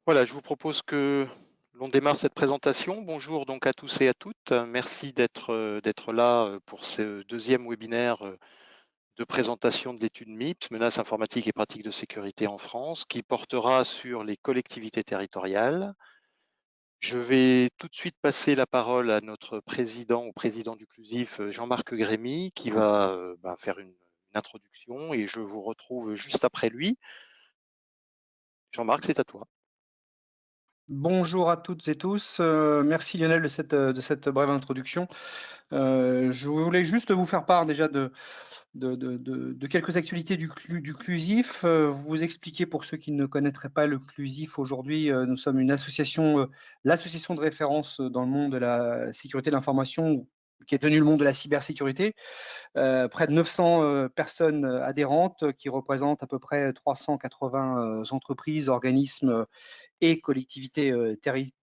Voilà, je vous propose que l'on démarre cette présentation. Bonjour donc à tous et à toutes. Merci d'être là pour ce deuxième webinaire de présentation de l'étude MIPS, menaces informatiques et pratiques de sécurité en France, qui portera sur les collectivités territoriales. Je vais tout de suite passer la parole à notre président ou président du CLUSIF, Jean-Marc Grémy, qui va faire une introduction et je vous retrouve juste après lui. Jean-Marc, c'est à toi. Bonjour à toutes et tous. Merci Lionel de cette brève introduction. Je voulais juste vous faire part déjà de quelques actualités du CLUSIF. Vous expliquer pour ceux qui ne connaîtraient pas le CLUSIF aujourd'hui, nous sommes une association, l'association de référence dans le monde de la sécurité de l'information qui est tenue le monde de la cybersécurité. Près de 900 personnes adhérentes qui représentent à peu près 380 entreprises, organismes et collectivités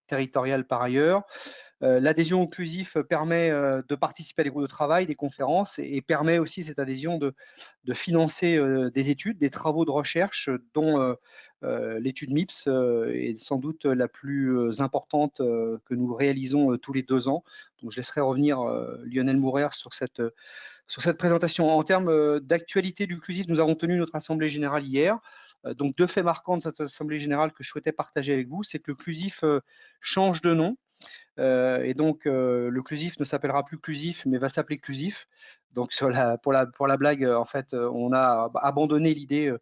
territoriales par ailleurs. L'adhésion au CLUSIF permet de participer à des groupes de travail, des conférences et permet aussi cette adhésion de financer des études, des travaux de recherche dont l'étude MIPS est sans doute la plus importante que nous réalisons tous les 2 ans. Donc je laisserai revenir Lionel Mourer sur cette présentation. En termes d'actualité du CLUSIF, nous avons tenu notre assemblée générale hier. Donc, 2 faits marquants de cette assemblée générale que je souhaitais partager avec vous, c'est que le CLUSIF change de nom. Et donc, le CLUSIF ne s'appellera plus CLUSIF, mais va s'appeler CLUSIF. Donc, pour la blague, en fait, on a abandonné l'idée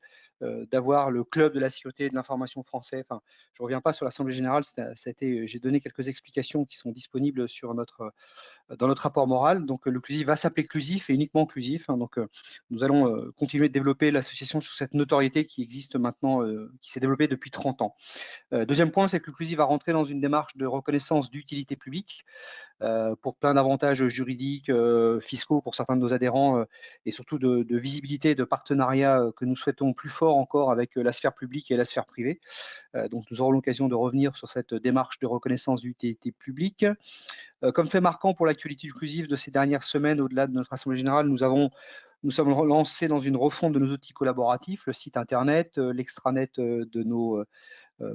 d'avoir le club de la sécurité et de l'information français. Enfin, je ne reviens pas sur l'Assemblée générale. J'ai donné quelques explications qui sont disponibles dans notre rapport moral. Donc, le CLUSIF va s'appeler CLUSIF et uniquement CLUSIF. Hein. Donc, nous allons continuer de développer l'association sur cette notoriété qui existe maintenant, qui s'est développée depuis 30 ans. Deuxième point, c'est que le CLUSIF va rentrer dans une démarche de reconnaissance d'utilité publique pour plein d'avantages juridiques, fiscaux pour certains de nos adhérents et surtout de visibilité, de partenariat que nous souhaitons plus fort encore avec la sphère publique et la sphère privée. Donc, nous aurons l'occasion de revenir sur cette démarche de reconnaissance d'utilité publique. Comme fait marquant pour l'actualité inclusive de ces dernières semaines, au-delà de notre assemblée générale, nous sommes lancés dans une refonte de nos outils collaboratifs, le site internet, l'extranet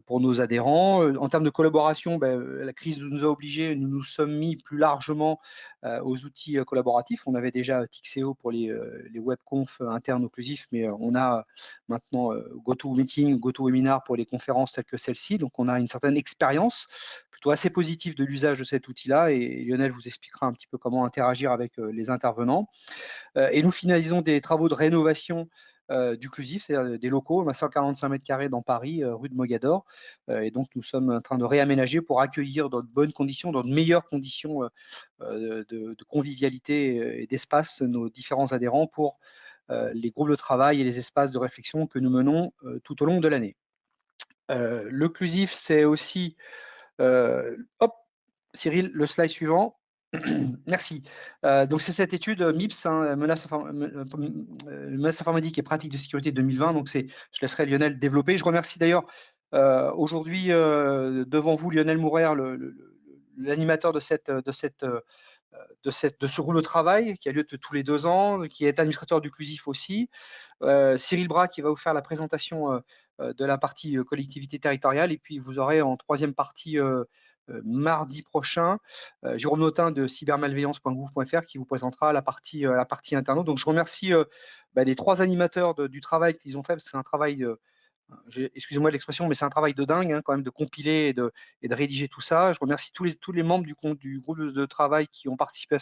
pour nos adhérents. En termes de collaboration, la crise nous a obligés, nous nous sommes mis plus largement aux outils collaboratifs. On avait déjà Tixeo pour les webconf internes occlusifs, mais on a maintenant GoToMeeting, GoToWebinar pour les conférences telles que celle-ci. Donc on a une certaine expérience plutôt assez positive de l'usage de cet outil-là et Lionel vous expliquera un petit peu comment interagir avec les intervenants. Et nous finalisons des travaux de rénovation du CLUSIF, c'est-à-dire des locaux, on a 145 mètres carrés dans Paris, rue de Mogador. Et donc, nous sommes en train de réaménager pour accueillir dans de bonnes conditions, dans de meilleures conditions de convivialité et d'espace nos différents adhérents pour les groupes de travail et les espaces de réflexion que nous menons tout au long de l'année. Le CLUSIF, c'est aussi... hop, Cyril, le slide suivant. Merci. Donc, c'est cette étude MIPS, hein, menaces informatiques et pratiques de sécurité 2020. Donc, je laisserai Lionel développer. Je remercie d'ailleurs aujourd'hui devant vous Lionel Mourer, l'animateur de ce groupe de travail qui a lieu tous les 2 ans, qui est administrateur du CLUSIF aussi. Cyril Bras qui va vous faire la présentation de la partie collectivité territoriale. Et puis, vous aurez en troisième partie mardi prochain, Jérôme Notin de cybermalveillance.gouv.fr qui vous présentera la partie internaute. Donc, je remercie les 3 animateurs du travail qu'ils ont fait, parce que c'est un travail, excusez-moi l'expression, mais c'est un travail de dingue hein, quand même de compiler et de rédiger tout ça. Je remercie tous les membres du groupe de travail qui ont participé à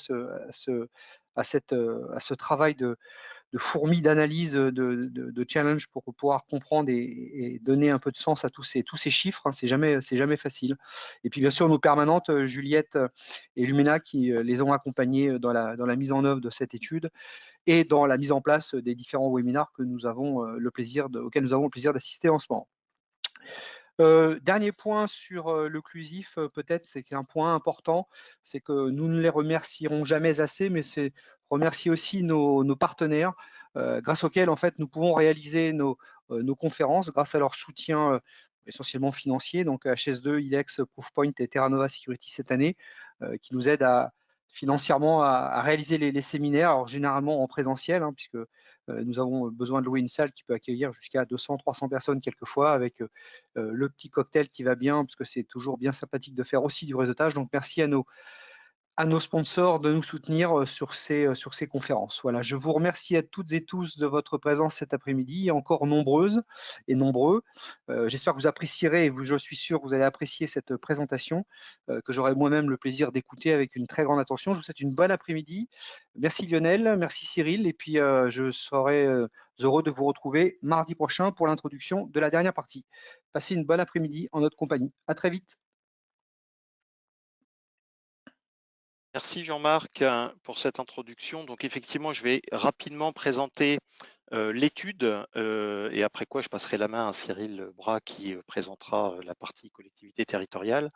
ce travail de fourmis d'analyse, de challenge pour pouvoir comprendre et donner un peu de sens à tous ces chiffres. Hein, c'est jamais facile. Et puis bien sûr nos permanentes, Juliette et Lumena, qui les ont accompagnés dans la mise en œuvre de cette étude et dans la mise en place des différents webinars que nous avons auxquels nous avons le plaisir d'assister en ce moment. Dernier point sur le CLUSIF, peut-être, c'est un point important, c'est que nous ne les remercierons jamais assez, mais c'est remercier aussi nos partenaires, grâce auxquels en fait nous pouvons réaliser nos conférences, grâce à leur soutien essentiellement financier, donc HS2, ILEX, Proofpoint et Terranova Security cette année, qui nous aident financièrement à réaliser les séminaires, alors généralement en présentiel, hein, puisque nous avons besoin de louer une salle qui peut accueillir jusqu'à 200-300 personnes quelquefois, avec le petit cocktail qui va bien, parce que c'est toujours bien sympathique de faire aussi du réseautage. Donc merci à nos sponsors de nous soutenir sur ces conférences. Voilà, je vous remercie à toutes et tous de votre présence cet après-midi, encore nombreuses et nombreux. J'espère que vous apprécierez, et je suis sûr que vous allez apprécier cette présentation, que j'aurai moi-même le plaisir d'écouter avec une très grande attention. Je vous souhaite une bonne après-midi. Merci Lionel, merci Cyril, et puis je serai heureux de vous retrouver mardi prochain pour l'introduction de la dernière partie. Passez une bonne après-midi en notre compagnie. À très vite. Merci Jean-Marc pour cette introduction. Donc effectivement, je vais rapidement présenter l'étude et après quoi je passerai la main à Cyril Bras qui présentera la partie collectivité territoriale.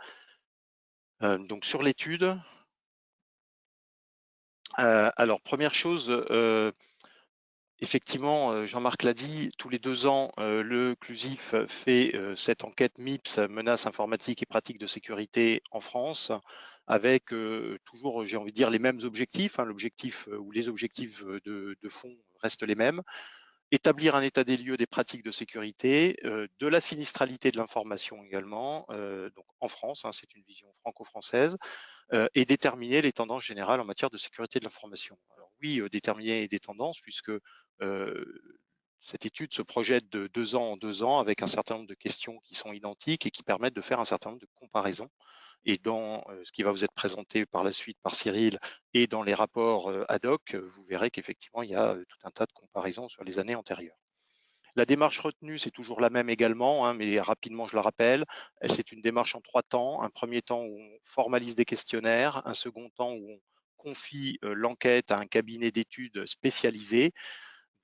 Donc sur l'étude, alors première chose, effectivement, Jean-Marc l'a dit, tous les 2 ans, le CLUSIF fait cette enquête MIPS, menaces informatiques et pratiques de sécurité en France, avec toujours, j'ai envie de dire, les mêmes objectifs. Hein, l'objectif ou les objectifs de fond restent les mêmes. Établir un état des lieux des pratiques de sécurité, de la sinistralité de l'information également, donc en France, hein, c'est une vision franco-française, et déterminer les tendances générales en matière de sécurité de l'information. Alors oui, déterminer des tendances puisque cette étude se projette de 2 ans en 2 ans avec un certain nombre de questions qui sont identiques et qui permettent de faire un certain nombre de comparaisons. Et dans ce qui va vous être présenté par la suite par Cyril et dans les rapports ad hoc, vous verrez qu'effectivement, il y a tout un tas de comparaisons sur les années antérieures. La démarche retenue, c'est toujours la même également, hein, mais rapidement, je la rappelle. C'est une démarche en 3 temps. Un premier temps où on formalise des questionnaires, un second temps où on confie l'enquête à un cabinet d'études spécialisé.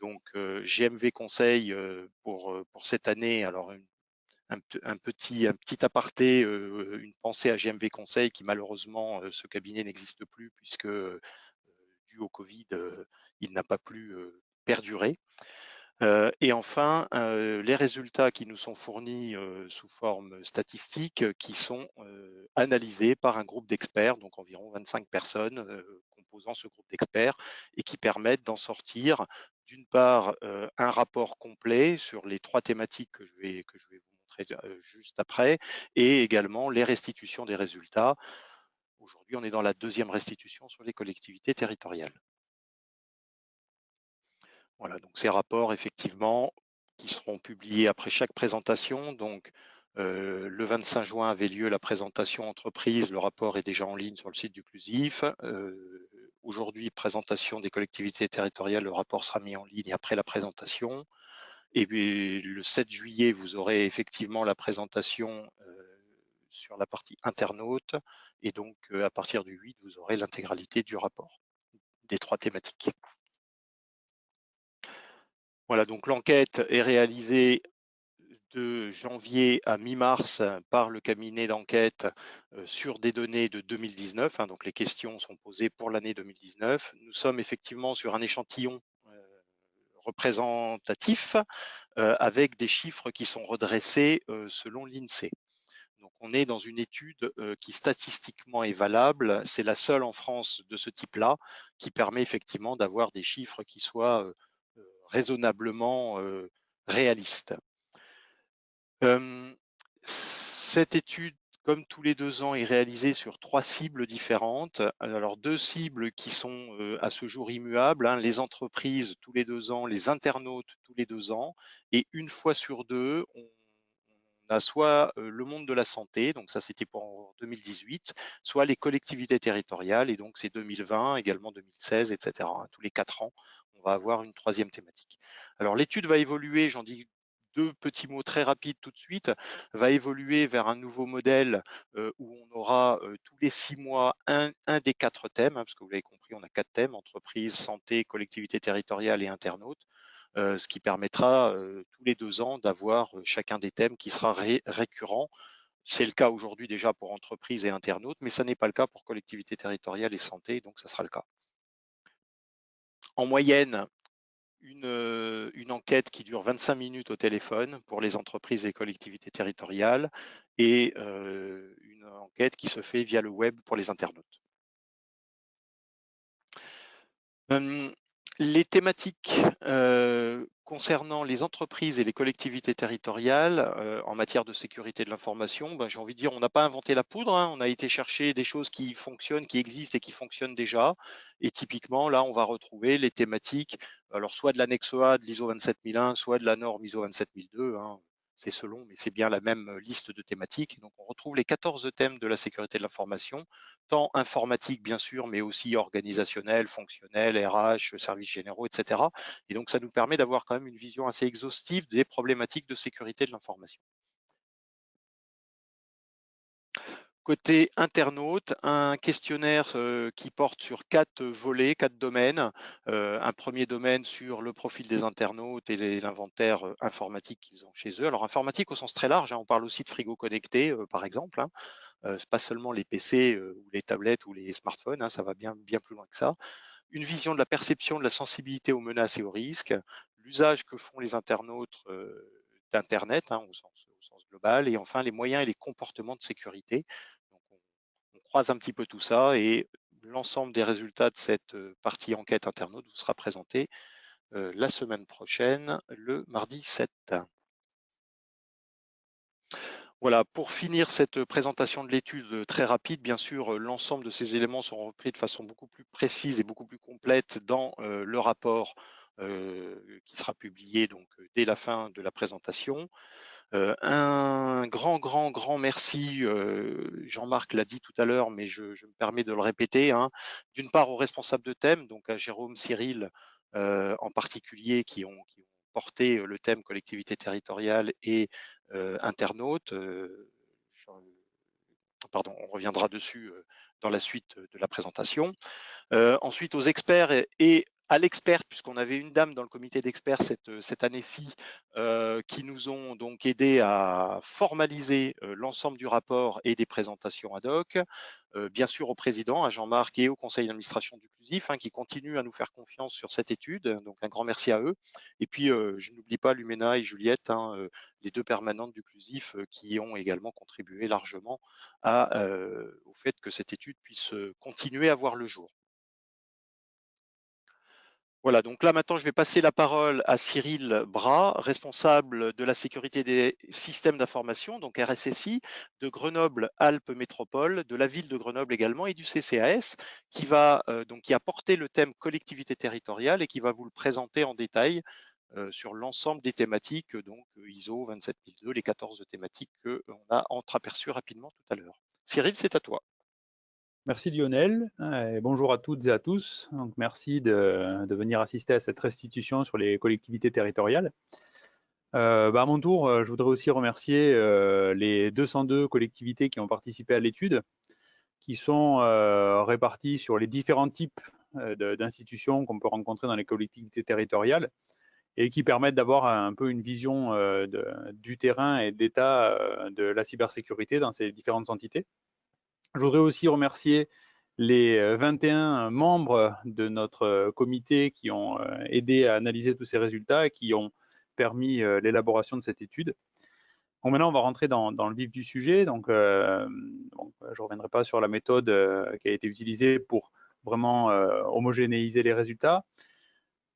Donc GMV Conseil pour cette année. Alors un petit aparté, une pensée à GMV Conseil qui malheureusement ce cabinet n'existe plus puisque dû au Covid, il n'a pas pu perdurer. Et enfin, les résultats qui nous sont fournis sous forme statistique, qui sont analysés par un groupe d'experts, donc environ 25 personnes composant ce groupe d'experts, et qui permettent d'en sortir, d'une part, un rapport complet sur les 3 thématiques que je vais vous montrer juste après, et également les restitutions des résultats. Aujourd'hui, on est dans la 2e restitution sur les collectivités territoriales. Voilà, donc ces rapports, effectivement, qui seront publiés après chaque présentation. Donc, le 25 juin avait lieu la présentation entreprise. Le rapport est déjà en ligne sur le site du CLUSIF. Aujourd'hui, présentation des collectivités territoriales. Le rapport sera mis en ligne après la présentation. Et puis, le 7 juillet, vous aurez effectivement la présentation sur la partie internaute. Et donc, à partir du 8, vous aurez l'intégralité du rapport des 3 thématiques. Voilà, donc l'enquête est réalisée de janvier à mi-mars par le cabinet d'enquête sur des données de 2019. Hein, donc les questions sont posées pour l'année 2019. Nous sommes effectivement sur un échantillon représentatif avec des chiffres qui sont redressés selon l'INSEE. Donc on est dans une étude qui statistiquement est valable. C'est la seule en France de ce type-là qui permet effectivement d'avoir des chiffres qui soient raisonnablement réalistes. Cette étude, comme tous les 2 ans, est réalisée sur 3 cibles différentes. Alors 2 cibles qui sont à ce jour immuables, hein, les entreprises tous les 2 ans, les internautes tous les 2 ans, et une fois sur 2, on a soit le monde de la santé, donc ça c'était pour 2018, soit les collectivités territoriales, et donc c'est 2020, également 2016, etc. Hein, tous les 4 ans, on va avoir une 3e thématique. Alors l'étude va évoluer, j'en dis 2 petits mots très rapides tout de suite, va évoluer vers un nouveau modèle où on aura tous les 6 mois un des 4 thèmes, hein, parce que vous l'avez compris, on a 4 thèmes, entreprise, santé, collectivité territoriale et internaute. Ce qui permettra tous les 2 ans d'avoir chacun des thèmes qui sera récurrent. C'est le cas aujourd'hui déjà pour entreprises et internautes, mais ça n'est pas le cas pour collectivité territoriale et santé, donc ça sera le cas. En moyenne, une enquête qui dure 25 minutes au téléphone pour les entreprises et collectivités territoriales et une enquête qui se fait via le web pour les internautes. Les thématiques concernant les entreprises et les collectivités territoriales en matière de sécurité de l'information, ben, j'ai envie de dire, on n'a pas inventé la poudre, hein, on a été chercher des choses qui fonctionnent, qui existent et qui fonctionnent déjà. Et typiquement, là, on va retrouver les thématiques, alors soit de l'annexe A de l'ISO 27001, soit de la norme ISO 27002, hein, c'est selon, mais c'est bien la même liste de thématiques. Et donc, on retrouve les 14 thèmes de la sécurité de l'information, tant informatique bien sûr, mais aussi organisationnel, fonctionnel, RH, services généraux, etc. Et donc ça nous permet d'avoir quand même une vision assez exhaustive des problématiques de sécurité de l'information. Côté internaute, un questionnaire qui porte sur 4 volets, 4 domaines. Un premier domaine sur le profil des internautes et l'inventaire informatique qu'ils ont chez eux. Alors informatique au sens très large, hein, on parle aussi de frigo connecté par exemple, hein. Pas seulement les PC ou les tablettes ou les smartphones, hein, ça va bien plus loin que ça. Une vision de la perception de la sensibilité aux menaces et aux risques, l'usage que font les internautes d'Internet hein, au sens global, et enfin les moyens et les comportements de sécurité. Donc on croise un petit peu tout ça et l'ensemble des résultats de cette partie enquête internaute vous sera présenté la semaine prochaine, le mardi 7. Voilà, pour finir cette présentation de l'étude très rapide, bien sûr, l'ensemble de ces éléments seront repris de façon beaucoup plus précise et beaucoup plus complète dans le rapport qui sera publié donc dès la fin de la présentation. Un grand merci, Jean-Marc l'a dit tout à l'heure, mais je me permets de le répéter, hein, d'une part aux responsables de thème, donc à Jérôme, Cyril en particulier, qui ont porté le thème collectivité territoriale et internautes. Pardon, on reviendra dessus dans la suite de la présentation. Ensuite, aux experts et à l'expert, puisqu'on avait une dame dans le comité d'experts cette année-ci, qui nous ont donc aidé à formaliser l'ensemble du rapport et des présentations ad hoc. Bien sûr au président, à Jean-Marc et au conseil d'administration du CLUSIF, hein, qui continuent à nous faire confiance sur cette étude. Donc un grand merci à eux. Et puis je n'oublie pas Lumena et Juliette, hein, les deux permanentes du CLUSIF, qui ont également contribué largement au fait que cette étude puisse continuer à voir le jour. Voilà, donc là maintenant je vais passer la parole à Cyril Bras, responsable de la sécurité des systèmes d'information, donc RSSI, de Grenoble-Alpes Métropole, de la ville de Grenoble également et du CCAS, qui a porté le thème collectivité territoriale et qui va vous le présenter en détail sur l'ensemble des thématiques, donc ISO 27002, les 14 thématiques qu'on a entreaperçues rapidement tout à l'heure. Cyril, c'est à toi. Merci Lionel, et bonjour à toutes et à tous. Donc, merci de venir assister à cette restitution sur les collectivités territoriales. À mon tour, je voudrais aussi remercier les 202 collectivités qui ont participé à l'étude, qui sont réparties sur les différents types d'institutions qu'on peut rencontrer dans les collectivités territoriales et qui permettent d'avoir un peu une vision du terrain et d'état de la cybersécurité dans ces différentes entités. Je voudrais aussi remercier les 21 membres de notre comité qui ont aidé à analyser tous ces résultats et qui ont permis l'élaboration de cette étude. Bon, maintenant, on va rentrer dans le vif du sujet. Donc, je ne reviendrai pas sur la méthode qui a été utilisée pour vraiment homogénéiser les résultats.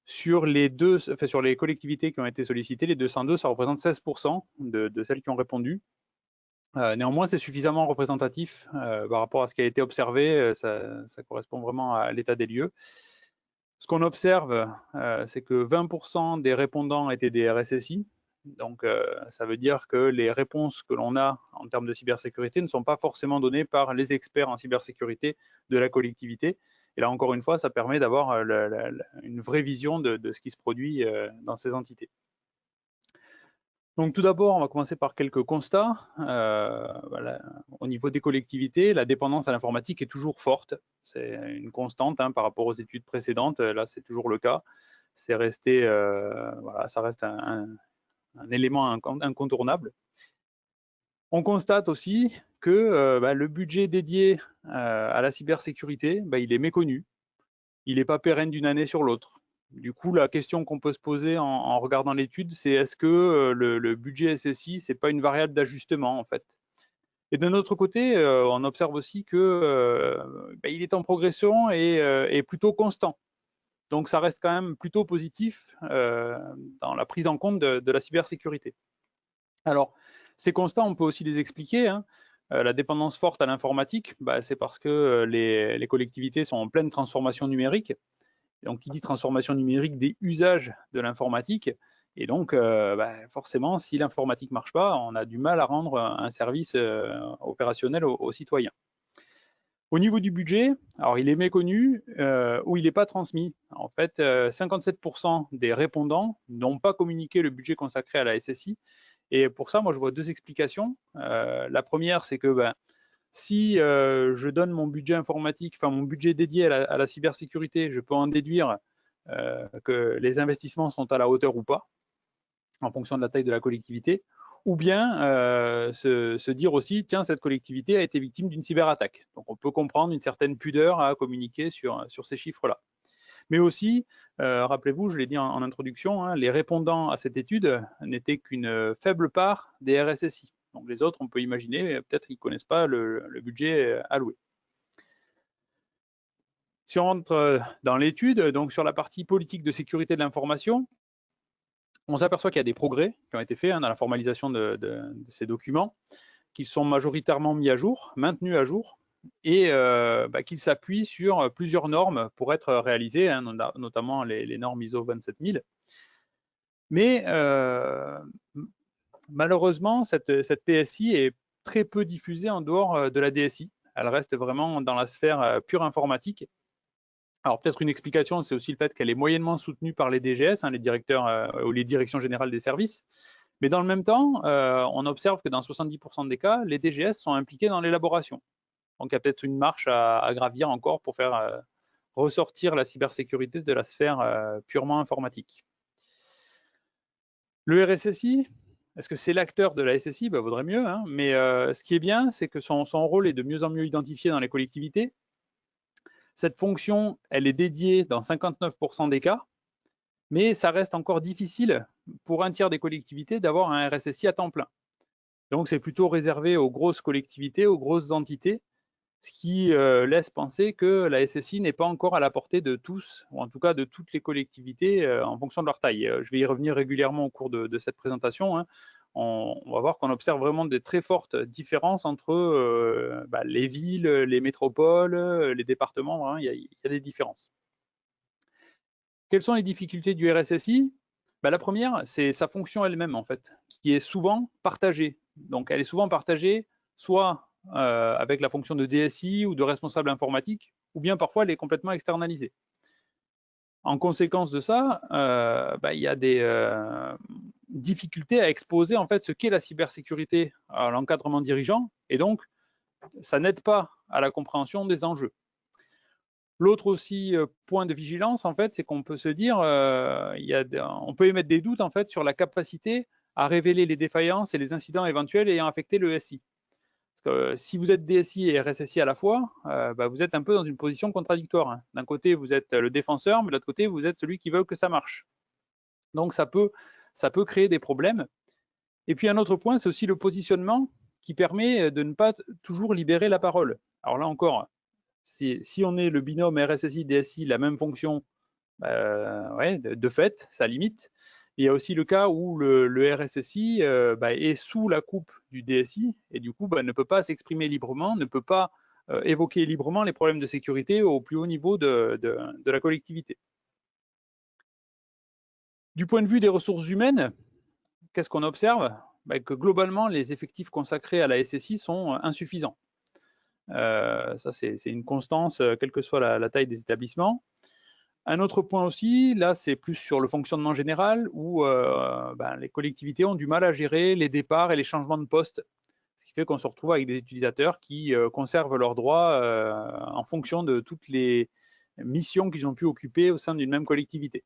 Sur les collectivités qui ont été sollicitées, les 202, ça représente 16% de celles qui ont répondu. Néanmoins, c'est suffisamment représentatif par rapport à ce qui a été observé. Ça correspond vraiment à l'état des lieux. Ce qu'on observe, c'est que 20% des répondants étaient des RSSI. Donc, ça veut dire que les réponses que l'on a en termes de cybersécurité ne sont pas forcément données par les experts en cybersécurité de la collectivité. Et là, encore une fois, ça permet d'avoir une vraie vision de ce qui se produit dans ces entités. Donc tout d'abord, on va commencer par quelques constats. Voilà. Au niveau des collectivités, la dépendance à l'informatique est toujours forte. C'est une constante hein, par rapport aux études précédentes. Là, c'est toujours le cas. C'est resté, voilà, ça reste un élément incontournable. On constate aussi que le budget dédié à la cybersécurité, il est méconnu. Il n'est pas pérenne d'une année sur l'autre. Du coup, la question qu'on peut se poser en regardant l'étude, c'est est-ce que le budget SSI, ce n'est pas une variable d'ajustement en fait? Et d'un autre côté, on observe aussi que il est en progression et plutôt constant. Donc ça reste quand même plutôt positif dans la prise en compte de la cybersécurité. Alors, ces constats, on peut aussi les expliquer, hein. La dépendance forte à l'informatique, c'est parce que les collectivités sont en pleine transformation numérique. Donc, qui dit transformation numérique, des usages de l'informatique. Et donc, forcément, si l'informatique ne marche pas, on a du mal à rendre un service opérationnel aux citoyens. Au niveau du budget, alors il est méconnu ou il n'est pas transmis. En fait, 57% des répondants n'ont pas communiqué le budget consacré à la SSI. Et pour ça, moi, je vois deux explications. La première, c'est que si je donne mon budget informatique, enfin mon budget dédié à la cybersécurité, je peux en déduire que les investissements sont à la hauteur ou pas, en fonction de la taille de la collectivité, ou bien se dire aussi, tiens, cette collectivité a été victime d'une cyberattaque. Donc on peut comprendre une certaine pudeur à communiquer sur ces chiffres-là. Mais aussi, rappelez-vous, je l'ai dit en introduction, hein, les répondants à cette étude n'étaient qu'une faible part des RSSI. Donc les autres, on peut imaginer, peut-être qu'ils ne connaissent pas le budget alloué. Si on rentre dans l'étude, donc sur la partie politique de sécurité de l'information, on s'aperçoit qu'il y a des progrès qui ont été faits dans la formalisation de ces documents, qui sont majoritairement mis à jour, maintenus à jour, et qu'ils s'appuient sur plusieurs normes pour être réalisées, hein, notamment les normes ISO 27000. Mais malheureusement, cette PSI est très peu diffusée en dehors de la DSI. Elle reste vraiment dans la sphère pure informatique. Alors peut-être une explication, c'est aussi le fait qu'elle est moyennement soutenue par les DGS, hein, les directeurs ou les directions générales des services. Mais dans le même temps, on observe que dans 70% des cas, les DGS sont impliqués dans l'élaboration. Donc il y a peut-être une marche à gravir encore pour faire ressortir la cybersécurité de la sphère purement informatique. Le RSSI, est-ce que c'est l'acteur de la SSI? Vaudrait mieux, hein, mais ce qui est bien, c'est que son rôle est de mieux en mieux identifié dans les collectivités. Cette fonction, elle est dédiée dans 59% des cas, mais ça reste encore difficile pour un tiers des collectivités d'avoir un RSSI à temps plein. Donc c'est plutôt réservé aux grosses collectivités, aux grosses entités, ce qui laisse penser que la SSI n'est pas encore à la portée de tous, ou en tout cas de toutes les collectivités en fonction de leur taille. Je vais y revenir régulièrement au cours de cette présentation, hein. On va voir qu'on observe vraiment des très fortes différences entre les villes, les métropoles, les départements, hein, il y a des différences. Quelles sont les difficultés du RSSI? La première, c'est sa fonction elle-même, en fait, qui est souvent partagée. Donc, elle est souvent partagée soit avec la fonction de DSI ou de responsable informatique, ou bien parfois elle est complètement externalisée. En conséquence de ça, il y a des difficultés à exposer en fait ce qu'est la cybersécurité à l'encadrement dirigeant, et donc ça n'aide pas à la compréhension des enjeux. L'autre aussi point de vigilance, en fait, c'est qu'on peut se dire, on peut émettre des doutes en fait sur la capacité à révéler les défaillances et les incidents éventuels ayant affecté le SI. Parce que si vous êtes DSI et RSSI à la fois, vous êtes un peu dans une position contradictoire, hein. D'un côté, vous êtes le défenseur, mais de l'autre côté, vous êtes celui qui veut que ça marche. Donc, ça peut créer des problèmes. Et puis, un autre point, c'est aussi le positionnement qui permet de ne pas toujours libérer la parole. Alors là encore, si on est le binôme RSSI-DSI, la même fonction, de fait, ça limite. Il y a aussi le cas où le RSSI est sous la coupe du DSI et du coup ne peut pas s'exprimer librement, ne peut pas évoquer librement les problèmes de sécurité au plus haut niveau de la collectivité. Du point de vue des ressources humaines, qu'est-ce qu'on observe? Que globalement, les effectifs consacrés à la SSI sont insuffisants. Ça, c'est une constance, quelle que soit la taille des établissements. Un autre point aussi, là, c'est plus sur le fonctionnement général où les collectivités ont du mal à gérer les départs et les changements de poste, ce qui fait qu'on se retrouve avec des utilisateurs qui conservent leurs droits en fonction de toutes les missions qu'ils ont pu occuper au sein d'une même collectivité.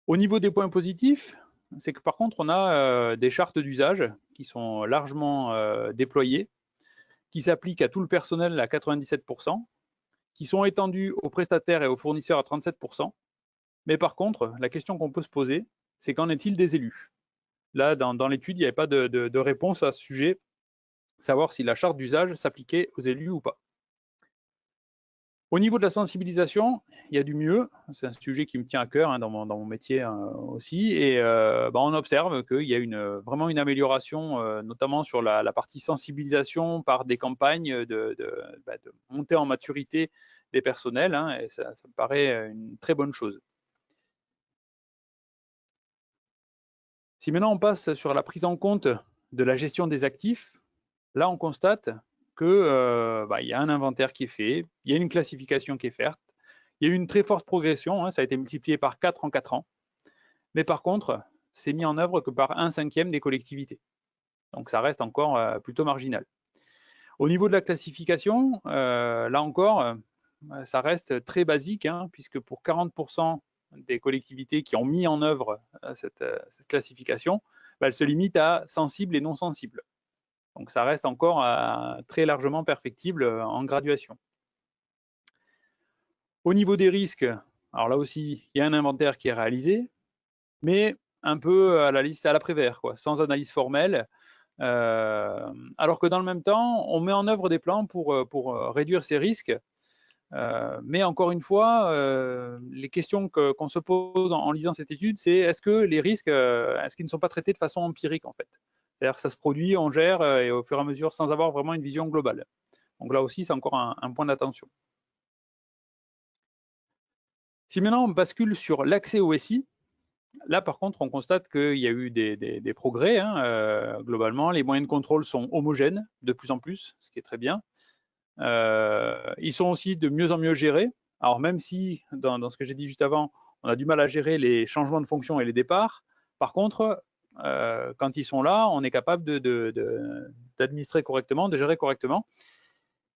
Au niveau des points positifs, c'est que par contre, on a des chartes d'usage qui sont largement déployées, qui s'appliquent à tout le personnel à 97%, qui sont étendus aux prestataires et aux fournisseurs à 37%. Mais par contre, la question qu'on peut se poser, c'est qu'en est-il des élus? Là, dans l'étude, il n'y avait pas de réponse à ce sujet, savoir si la charte d'usage s'appliquait aux élus ou pas. Au niveau de la sensibilisation, il y a du mieux. C'est un sujet qui me tient à cœur dans mon métier aussi. Et on observe qu'il y a vraiment une amélioration, notamment sur la partie sensibilisation par des campagnes de montée en maturité des personnels. Et ça me paraît une très bonne chose. Si maintenant on passe sur la prise en compte de la gestion des actifs, là on constate que il y a un inventaire qui est fait, il y a une classification qui est faite, il y a eu une très forte progression, ça a été multiplié par 4 en 4 ans, mais par contre, c'est mis en œuvre que par 1/5 des collectivités. Donc ça reste encore plutôt marginal. Au niveau de la classification, là encore, ça reste très basique, puisque pour 40% des collectivités qui ont mis en œuvre cette classification, elle se limite à sensible et non sensible. Donc ça reste encore très largement perfectible en graduation. Au niveau des risques, alors là aussi, il y a un inventaire qui est réalisé, mais un peu à la Prévert, sans analyse formelle. Alors que dans le même temps, on met en œuvre des plans pour réduire ces risques. Mais encore une fois, les questions qu'on se pose en lisant cette étude, c'est est-ce que les risques, est-ce qu'ils ne sont pas traités de façon empirique en fait? C'est-à-dire que ça se produit, on gère et au fur et à mesure sans avoir vraiment une vision globale. Donc là aussi, c'est encore un point d'attention. Si maintenant on bascule sur l'accès au SI, là par contre, on constate qu'il y a eu des progrès. Globalement, les moyens de contrôle sont homogènes de plus en plus, ce qui est très bien. Ils sont aussi de mieux en mieux gérés. Alors même si, dans ce que j'ai dit juste avant, on a du mal à gérer les changements de fonction et les départs, par contre, quand ils sont là, on est capable d'administrer correctement, de gérer correctement.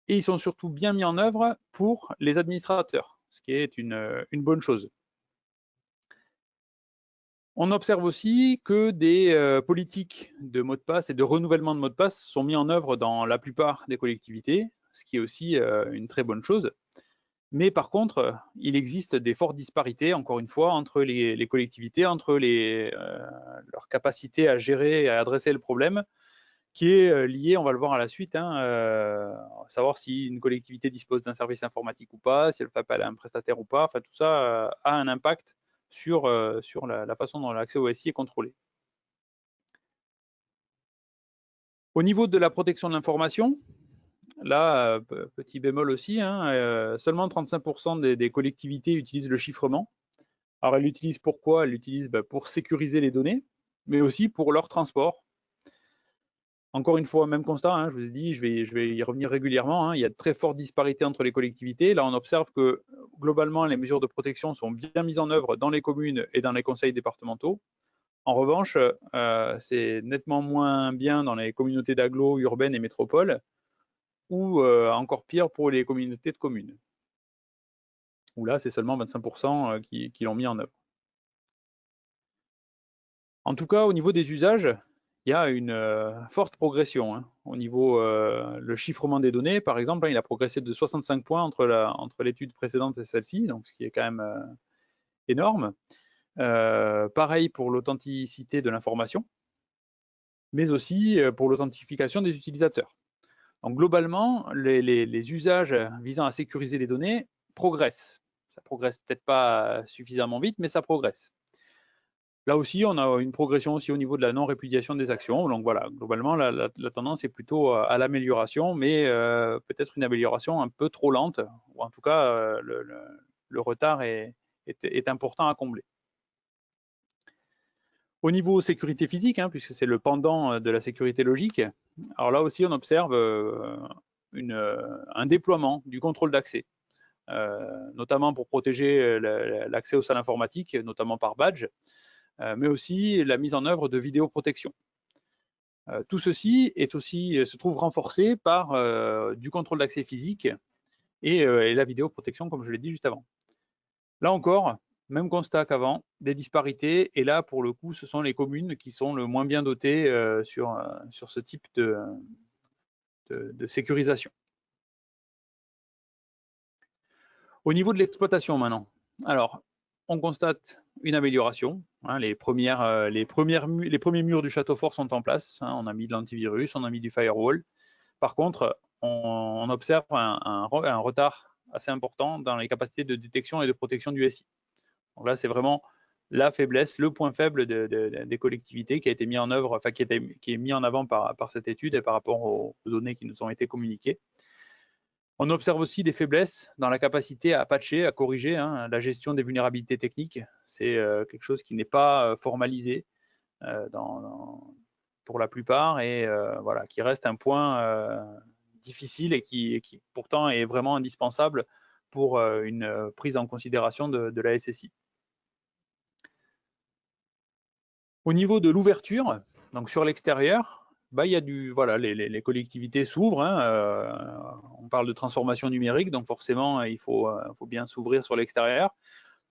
Et ils sont surtout bien mis en œuvre pour les administrateurs, ce qui est une bonne chose. On observe aussi que des politiques de mots de passe et de renouvellement de mots de passe sont mis en œuvre dans la plupart des collectivités, ce qui est aussi une très bonne chose. Mais par contre, il existe des fortes disparités, encore une fois, entre les collectivités, entre leur capacité à gérer et à adresser le problème, qui est lié, on va le voir à la suite, savoir si une collectivité dispose d'un service informatique ou pas, si elle fait appel à un prestataire ou pas, enfin tout ça a un impact sur la façon dont l'accès au SI est contrôlé. Au niveau de la protection de l'information, là, petit bémol aussi, seulement 35% des collectivités utilisent le chiffrement. Alors, elles l'utilisent pourquoi? Elles l'utilisent pour sécuriser les données, mais aussi pour leur transport. Encore une fois, même constat, je vous ai dit, je vais y revenir régulièrement, il y a de très fortes disparités entre les collectivités. Là, on observe que globalement, les mesures de protection sont bien mises en œuvre dans les communes et dans les conseils départementaux. En revanche, c'est nettement moins bien dans les communautés d'agglo, urbaines et métropoles, ou encore pire pour les communautés de communes, où là, c'est seulement 25% qui l'ont mis en œuvre. En tout cas, au niveau des usages, il y a une forte progression. Au niveau le chiffrement des données, par exemple, il a progressé de 65 points entre l'étude précédente et celle-ci, donc ce qui est quand même énorme. Pareil pour l'authenticité de l'information, mais aussi pour l'authentification des utilisateurs. Donc globalement, les usages visant à sécuriser les données progressent. Ça progresse peut-être pas suffisamment vite, mais ça progresse. Là aussi, on a une progression aussi au niveau de la non-répudiation des actions. Donc voilà, globalement, la tendance est plutôt à l'amélioration, mais peut-être une amélioration un peu trop lente, ou en tout cas, le retard est important à combler. Au niveau sécurité physique, puisque c'est le pendant de la sécurité logique, alors là aussi, on observe un déploiement du contrôle d'accès, notamment pour protéger l'accès aux salles informatiques, notamment par badge, mais aussi la mise en œuvre de vidéoprotection. Tout ceci se trouve renforcé par du contrôle d'accès physique et la vidéoprotection, comme je l'ai dit juste avant. Là encore, même constat qu'avant, des disparités, et là, pour le coup, ce sont les communes qui sont le moins bien dotées sur ce type de sécurisation. Au niveau de l'exploitation maintenant, alors, on constate une amélioration. Les premiers murs du château fort sont en place. On a mis de l'antivirus, on a mis du firewall. Par contre, on observe un retard assez important dans les capacités de détection et de protection du SI. Donc là, c'est vraiment la faiblesse, le point faible des collectivités qui a été mis en œuvre, enfin qui est mis en avant par cette étude et par rapport aux données qui nous ont été communiquées. On observe aussi des faiblesses dans la capacité à patcher, à corriger la gestion des vulnérabilités techniques. C'est quelque chose qui n'est pas formalisé pour la plupart et voilà, qui reste un point difficile et qui pourtant est vraiment indispensable pour une prise en considération de la SSI. Au niveau de l'ouverture, donc sur l'extérieur, il y a voilà, les collectivités s'ouvrent. On parle de transformation numérique, donc forcément, il faut bien s'ouvrir sur l'extérieur.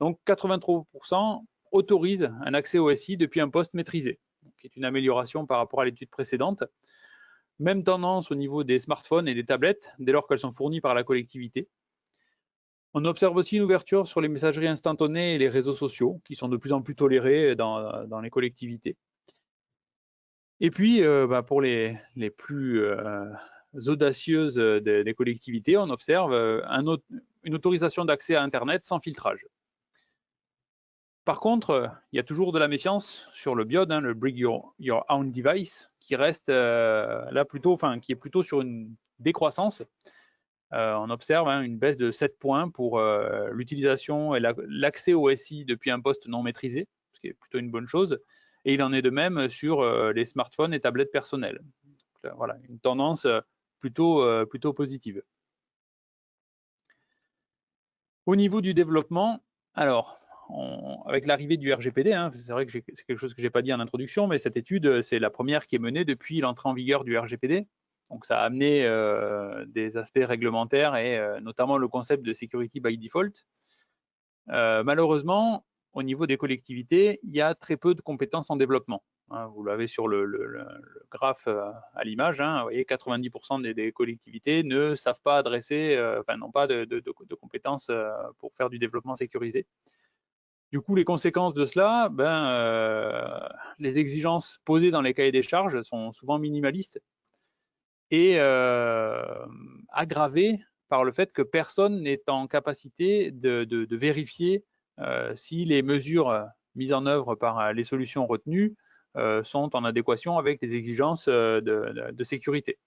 Donc 83% autorisent un accès au SI depuis un poste maîtrisé, qui est une amélioration par rapport à l'étude précédente. Même tendance au niveau des smartphones et des tablettes, dès lors qu'elles sont fournies par la collectivité. On observe aussi une ouverture sur les messageries instantanées et les réseaux sociaux, qui sont de plus en plus tolérés dans les collectivités. Et puis, pour les plus audacieuses des collectivités, on observe une autorisation d'accès à Internet sans filtrage. Par contre, il y a toujours de la méfiance sur le BIOD, le Bring Your Own Device, qui reste là plutôt, qui est plutôt sur une décroissance. On observe une baisse de 7 points pour l'utilisation et l'accès au SI depuis un poste non maîtrisé, ce qui est plutôt une bonne chose. Et il en est de même sur les smartphones et tablettes personnelles. Donc, voilà, une tendance plutôt positive. Au niveau du développement, alors, avec l'arrivée du RGPD, c'est vrai que c'est quelque chose que je n'ai pas dit en introduction, mais cette étude, c'est la première qui est menée depuis l'entrée en vigueur du RGPD. Donc, ça a amené des aspects réglementaires et notamment le concept de security by default. Malheureusement, au niveau des collectivités, il y a très peu de compétences en développement. Vous l'avez sur le graphe à l'image. Vous voyez, 90% des collectivités ne savent pas adresser, n'ont pas de compétences pour faire du développement sécurisé. Du coup, les conséquences de cela, les exigences posées dans les cahiers des charges sont souvent minimalistes et aggravées par le fait que personne n'est en capacité de vérifier si les mesures mises en œuvre par les solutions retenues sont en adéquation avec les exigences de sécurité.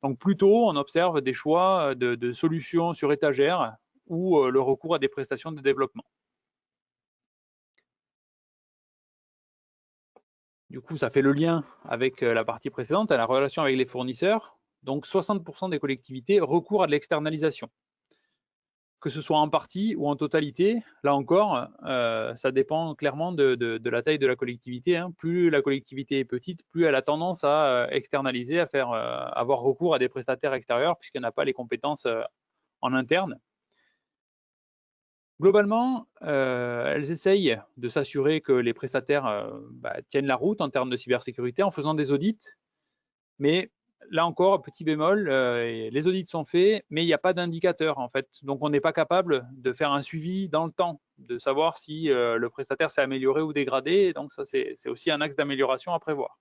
Donc plutôt, on observe des choix de solutions sur étagère ou le recours à des prestations de développement. Du coup, ça fait le lien avec la partie précédente, à la relation avec les fournisseurs. Donc 60% des collectivités recourent à de l'externalisation. Que ce soit en partie ou en totalité, là encore, ça dépend clairement de la taille de la collectivité. Plus la collectivité est petite, plus elle a tendance à externaliser, à avoir recours à des prestataires extérieurs, puisqu'elle n'a pas les compétences en interne. Globalement, elles essayent de s'assurer que les prestataires tiennent la route en termes de cybersécurité en faisant des audits, mais là encore, petit bémol, les audits sont faits, mais il n'y a pas d'indicateur en fait. Donc on n'est pas capable de faire un suivi dans le temps, de savoir si le prestataire s'est amélioré ou dégradé. Donc ça, c'est aussi un axe d'amélioration à prévoir.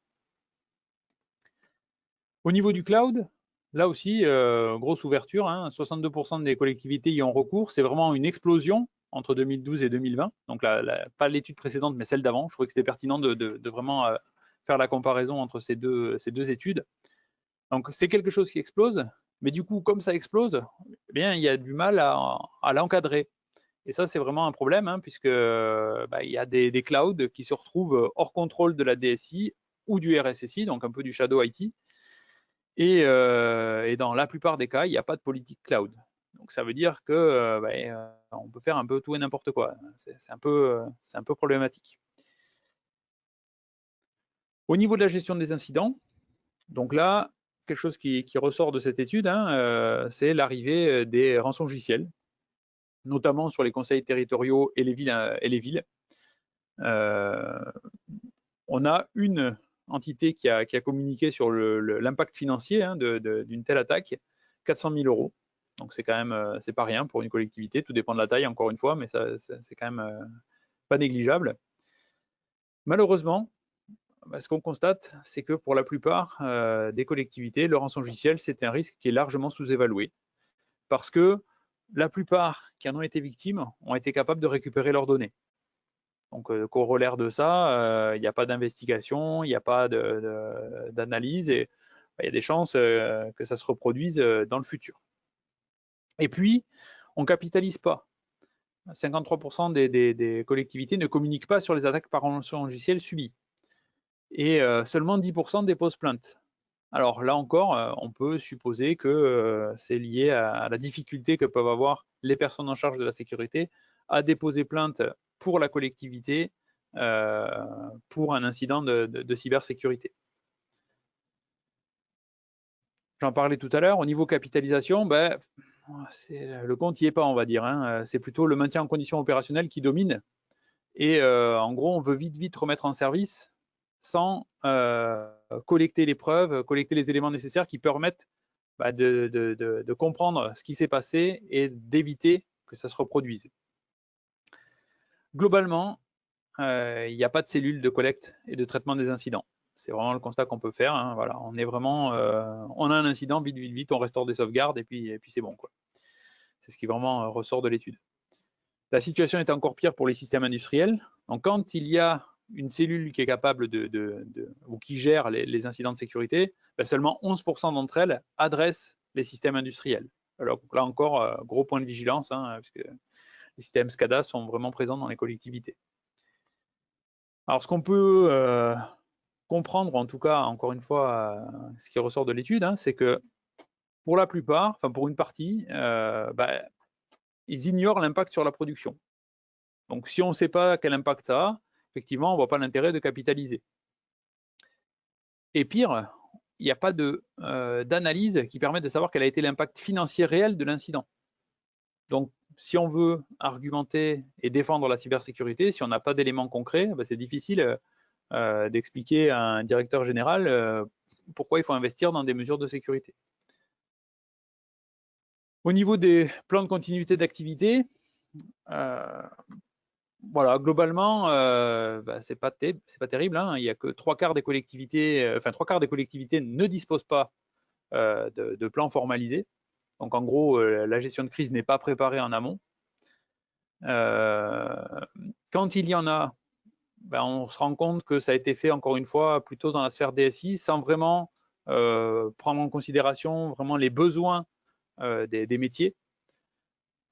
Au niveau du cloud, là aussi, grosse ouverture, 62% des collectivités y ont recours. C'est vraiment une explosion entre 2012 et 2020. Donc pas l'étude précédente, mais celle d'avant. Je trouvais que c'était pertinent de vraiment faire la comparaison entre ces deux études. Donc c'est quelque chose qui explose, mais du coup, comme ça explose, eh bien, il y a du mal à l'encadrer. Et ça, c'est vraiment un problème, puisque il y a des clouds qui se retrouvent hors contrôle de la DSI ou du RSSI, donc un peu du shadow IT. Et dans la plupart des cas, il n'y a pas de politique cloud. Donc ça veut dire que on peut faire un peu tout et n'importe quoi. C'est un peu problématique. Au niveau de la gestion des incidents, donc là, quelque chose qui ressort de cette étude, c'est l'arrivée des rançongiciels, notamment sur les conseils territoriaux et les villes. On a une entité qui a communiqué sur l'impact financier d'une telle attaque, 400 000 €. Donc c'est quand même, c'est pas rien pour une collectivité, tout dépend de la taille encore une fois, mais c'est quand même pas négligeable. Malheureusement, ce qu'on constate, c'est que pour la plupart des collectivités, le rançongiciel, c'est un risque qui est largement sous-évalué. Parce que la plupart qui en ont été victimes ont été capables de récupérer leurs données. Donc, corollaire de ça, il n'y a pas d'investigation, il n'y a pas d'analyse et il y a des chances que ça se reproduise dans le futur. Et puis, on ne capitalise pas. 53% des collectivités ne communiquent pas sur les attaques par rançon logiciel subies. Et seulement 10% déposent plainte. Alors là encore, on peut supposer que c'est lié à la difficulté que peuvent avoir les personnes en charge de la sécurité à déposer plainte pour la collectivité pour un incident de cybersécurité. J'en parlais tout à l'heure, au niveau capitalisation, le compte n'y est pas, on va dire. Hein. C'est plutôt le maintien en condition opérationnelle qui domine. Et en gros, on veut vite remettre en service sans collecter les preuves, collecter les éléments nécessaires qui permettent de comprendre ce qui s'est passé et d'éviter que ça se reproduise. Globalement, il n'y a pas de cellule de collecte et de traitement des incidents. C'est vraiment le constat qu'on peut faire. Hein. Voilà, on est vraiment, on a un incident, vite, on restaure des sauvegardes et puis c'est bon, quoi. C'est ce qui vraiment ressort de l'étude. La situation est encore pire pour les systèmes industriels. Donc, quand il y a une cellule qui est capable ou qui gère les incidents de sécurité, seulement 11% d'entre elles adressent les systèmes industriels. Alors là encore, gros point de vigilance, hein, parce que les systèmes SCADA sont vraiment présents dans les collectivités. Alors, ce qu'on peut comprendre, en tout cas, encore une fois, ce qui ressort de l'étude, hein, c'est que pour la plupart, enfin pour une partie, ils ignorent l'impact sur la production. Donc, si on ne sait pas quel impact ça a, effectivement, on ne voit pas l'intérêt de capitaliser. Et pire, il n'y a pas d'analyse qui permette de savoir quel a été l'impact financier réel de l'incident. Donc, si on veut argumenter et défendre la cybersécurité, si on n'a pas d'éléments concrets, c'est difficile d'expliquer à un directeur général pourquoi il faut investir dans des mesures de sécurité. Au niveau des plans de continuité d'activité, voilà, globalement, c'est pas terrible. Hein. Il n'y a que 3/4 des collectivités, 3/4 des collectivités ne disposent pas de plans formalisés. Donc, en gros, la gestion de crise n'est pas préparée en amont. Quand il y en a, on se rend compte que ça a été fait, encore une fois, plutôt dans la sphère DSI, sans vraiment prendre en considération vraiment les besoins des métiers.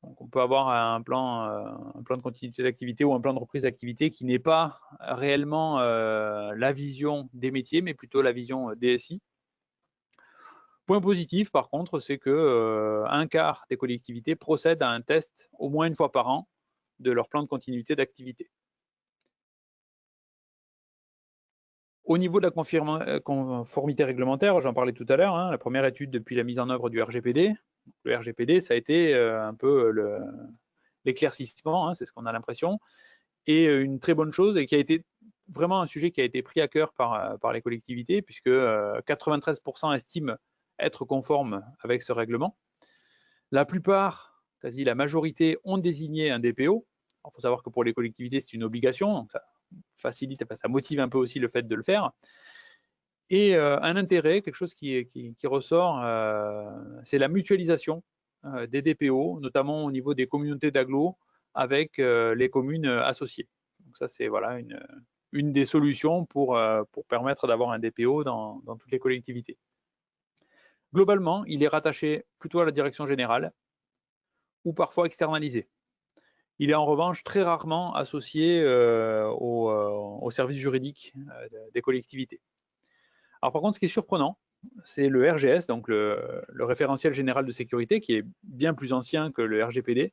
Donc, on peut avoir un plan de continuité d'activité ou un plan de reprise d'activité qui n'est pas réellement la vision des métiers, mais plutôt la vision DSI. Point positif, par contre, c'est que un quart des collectivités procèdent à un test au moins une fois par an de leur plan de continuité d'activité. Au niveau de la conformité réglementaire, j'en parlais tout à l'heure, hein, la première étude depuis la mise en œuvre du RGPD. Le RGPD, ça a été un peu l'éclaircissement, hein, c'est ce qu'on a l'impression, et une très bonne chose, et qui a été vraiment un sujet qui a été pris à cœur par les collectivités, puisque 93% estiment être conformes avec ce règlement. La plupart, quasi la majorité, ont désigné un DPO. Il faut savoir que pour les collectivités, c'est une obligation, donc ça facilite, ça motive un peu aussi le fait de le faire. Et un intérêt, quelque chose qui ressort, c'est la mutualisation des DPO, notamment au niveau des communautés d'agglo avec les communes associées. Donc ça, c'est voilà, une des solutions pour permettre d'avoir un DPO dans toutes les collectivités. Globalement, il est rattaché plutôt à la direction générale ou parfois externalisé. Il est en revanche très rarement associé au service juridique des collectivités. Alors par contre, ce qui est surprenant, c'est le RGS, donc le référentiel général de sécurité, qui est bien plus ancien que le RGPD,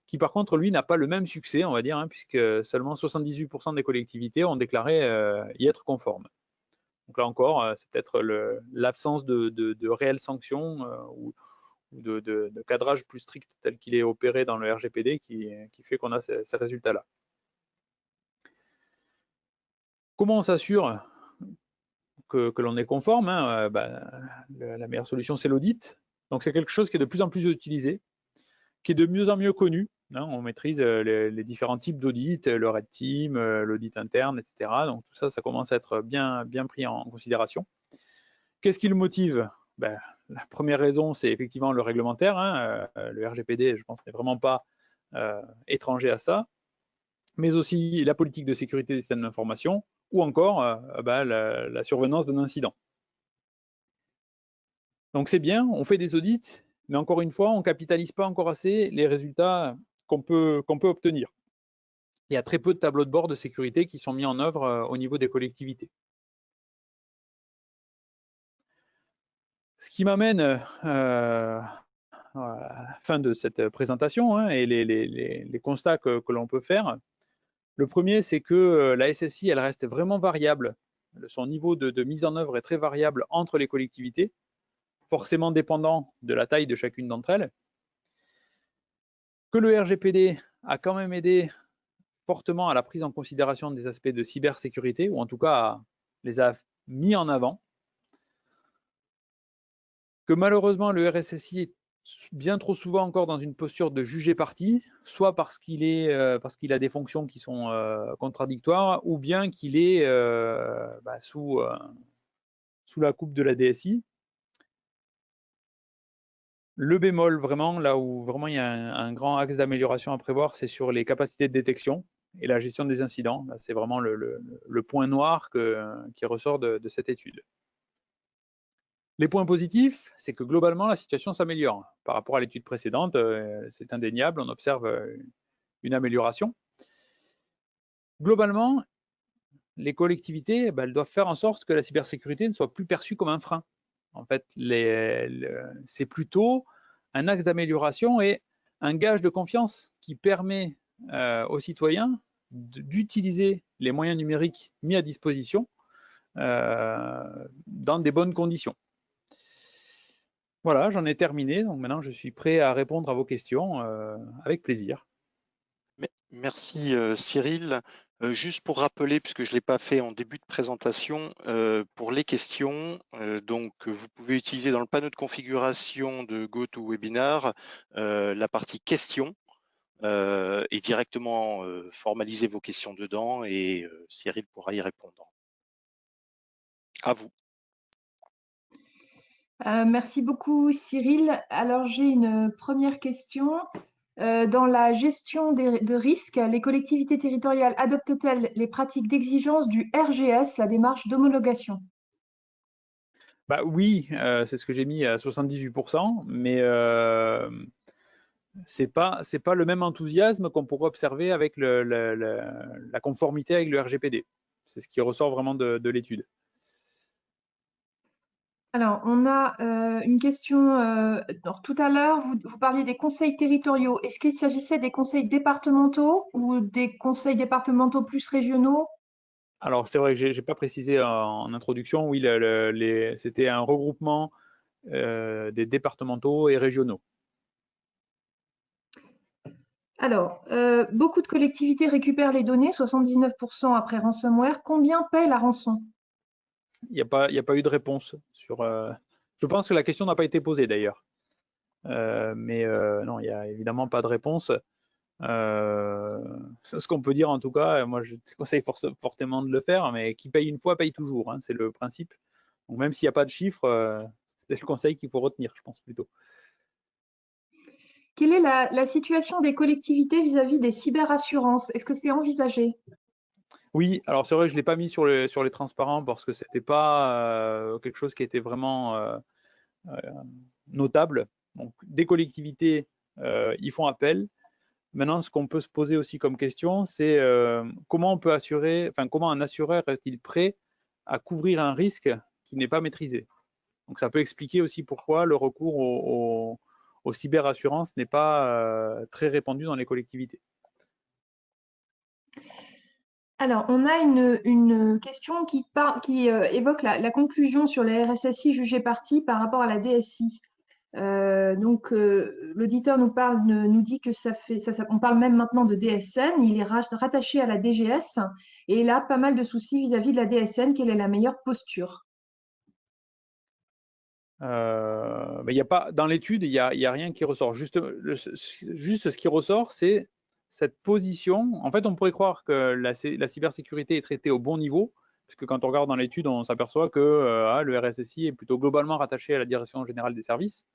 qui par contre, lui, n'a pas le même succès, on va dire, hein, puisque seulement 78% des collectivités ont déclaré y être conformes. Donc là encore, c'est peut-être l'absence de réelles sanctions ou de cadrage plus strict tel qu'il est opéré dans le RGPD qui fait qu'on a ces résultats-là. Comment on s'assure que l'on est conforme, hein, la meilleure solution, c'est l'audit. Donc, c'est quelque chose qui est de plus en plus utilisé, qui est de mieux en mieux connu. Hein, on maîtrise les différents types d'audit, le Red Team, l'audit interne, etc. Donc, tout ça, ça commence à être bien pris en considération. Qu'est-ce qui le motive? la première raison, c'est effectivement le réglementaire. Hein, le RGPD, je pense, n'est vraiment pas étranger à ça, mais aussi la politique de sécurité des systèmes d'information ou encore la survenance d'un incident. Donc c'est bien, on fait des audits, mais encore une fois, on ne capitalise pas encore assez les résultats qu'on peut obtenir. Il y a très peu de tableaux de bord de sécurité qui sont mis en œuvre au niveau des collectivités. Ce qui m'amène à la fin de cette présentation hein, et les constats que l'on peut faire. Le premier, c'est que la SSI, elle reste vraiment variable. Son niveau de mise en œuvre est très variable entre les collectivités, forcément dépendant de la taille de chacune d'entre elles. Que le RGPD a quand même aidé fortement à la prise en considération des aspects de cybersécurité, ou en tout cas les a mis en avant. Que malheureusement le RSSI est bien trop souvent encore dans une posture de juger parti, soit parce qu'il a des fonctions qui sont contradictoires, ou bien qu'il est sous la coupe de la DSI. Le bémol, vraiment, là où vraiment il y a un grand axe d'amélioration à prévoir, c'est sur les capacités de détection et la gestion des incidents. C'est vraiment le point noir qui ressort de cette étude. Les points positifs, c'est que globalement, la situation s'améliore. Par rapport à l'étude précédente, c'est indéniable, on observe une amélioration. Globalement, les collectivités, elles doivent faire en sorte que la cybersécurité ne soit plus perçue comme un frein. En fait, c'est plutôt un axe d'amélioration et un gage de confiance qui permet aux citoyens d'utiliser les moyens numériques mis à disposition dans des bonnes conditions. Voilà, j'en ai terminé. Donc maintenant, je suis prêt à répondre à vos questions avec plaisir. Merci Cyril. Juste pour rappeler, puisque je ne l'ai pas fait en début de présentation, pour les questions, donc vous pouvez utiliser dans le panneau de configuration de GoToWebinar la partie questions et directement formaliser vos questions dedans et Cyril pourra y répondre. À vous. Merci beaucoup Cyril. Alors j'ai une première question. Dans la gestion de risques, les collectivités territoriales adoptent-elles les pratiques d'exigence du RGS, la démarche d'homologation? Oui, c'est ce que j'ai mis à 78%, mais c'est pas le même enthousiasme qu'on pourrait observer avec la conformité avec le RGPD. C'est ce qui ressort vraiment de l'étude. Alors, on a une question. Tout à l'heure, vous parliez des conseils territoriaux. Est-ce qu'il s'agissait des conseils départementaux ou des conseils départementaux plus régionaux? Alors, c'est vrai que j'ai pas précisé en introduction. Oui, c'était un regroupement des départementaux et régionaux. Alors, beaucoup de collectivités récupèrent les données, 79% après ransomware. Combien paie la rançon? Il n'y a pas eu de réponse sur. Je pense que la question n'a pas été posée d'ailleurs. Mais non, il n'y a évidemment pas de réponse. Ce qu'on peut dire en tout cas, moi je conseille fortement de le faire, mais qui paye une fois paye toujours, hein, c'est le principe. Donc même s'il n'y a pas de chiffre, c'est le conseil qu'il faut retenir, je pense plutôt. Quelle est la situation des collectivités vis-à-vis des cyberassurances? Est-ce que c'est envisagé? Oui, alors c'est vrai que je ne l'ai pas mis sur les transparents parce que ce n'était pas quelque chose qui était vraiment notable. Donc des collectivités y font appel. Maintenant, ce qu'on peut se poser aussi comme question, c'est comment un assureur est-il prêt à couvrir un risque qui n'est pas maîtrisé? Donc, ça peut expliquer aussi pourquoi le recours aux cyberassurances n'est pas très répandu dans les collectivités. Alors, on a une question qui évoque la conclusion sur les RSSI jugés partis par rapport à la DSI. L'auditeur nous dit que on parle même maintenant de DSN, il est rattaché à la DGS et il a pas mal de soucis vis-à-vis de la DSN. Quelle est la meilleure posture? Il y a pas, dans l'étude, il y a rien qui ressort. Juste ce qui ressort, c'est cette position. En fait, on pourrait croire que la cybersécurité est traitée au bon niveau, puisque quand on regarde dans l'étude, on s'aperçoit que le RSSI est plutôt globalement rattaché à la Direction générale des services.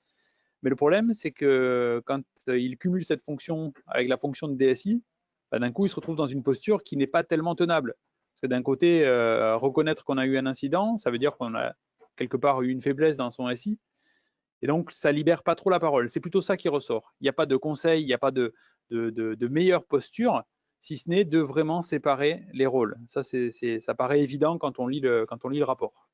Mais le problème, c'est que quand il cumule cette fonction avec la fonction de DSI, d'un coup, il se retrouve dans une posture qui n'est pas tellement tenable. Parce que d'un côté, reconnaître qu'on a eu un incident, ça veut dire qu'on a quelque part eu une faiblesse dans son SI. Et donc, ça libère pas trop la parole. C'est plutôt ça qui ressort. Il n'y a pas de conseil, il n'y a pas de meilleure posture, si ce n'est de vraiment séparer les rôles. Ça paraît évident quand on lit le rapport.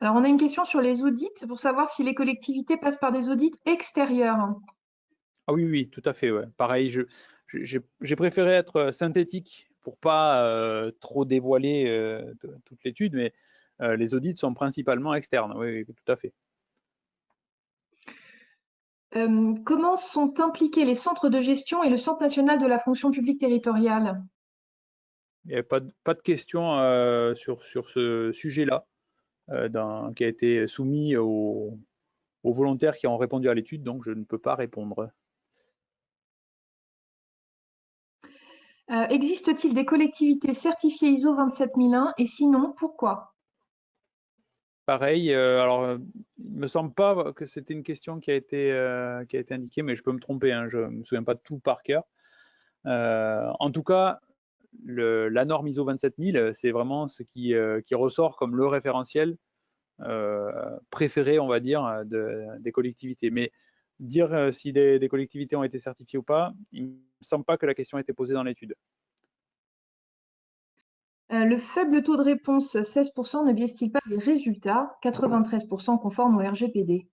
Alors, on a une question sur les audits pour savoir si les collectivités passent par des audits extérieurs. Ah oui, oui, tout à fait. Ouais. Pareil, j'ai préféré être synthétique pour pas trop dévoiler toute l'étude, mais les audits sont principalement externes. Oui, oui, tout à fait. Comment sont impliqués les centres de gestion et le Centre national de la fonction publique territoriale? Il n'y a pas de questions sur ce sujet-là qui a été soumis aux volontaires qui ont répondu à l'étude, donc je ne peux pas répondre. Existe-t-il des collectivités certifiées ISO 27001 et sinon, pourquoi? Pareil, alors il me semble pas que c'était une question qui a été indiquée, mais je peux me tromper, hein, je me souviens pas de tout par cœur. En tout cas, la norme ISO 27000, c'est vraiment ce qui ressort comme le référentiel préféré, on va dire, des collectivités. Mais dire si des collectivités ont été certifiées ou pas, il me semble pas que la question ait été posée dans l'étude. Le faible taux de réponse, 16%, ne biaise-t-il pas les résultats, 93% conformes au RGPD?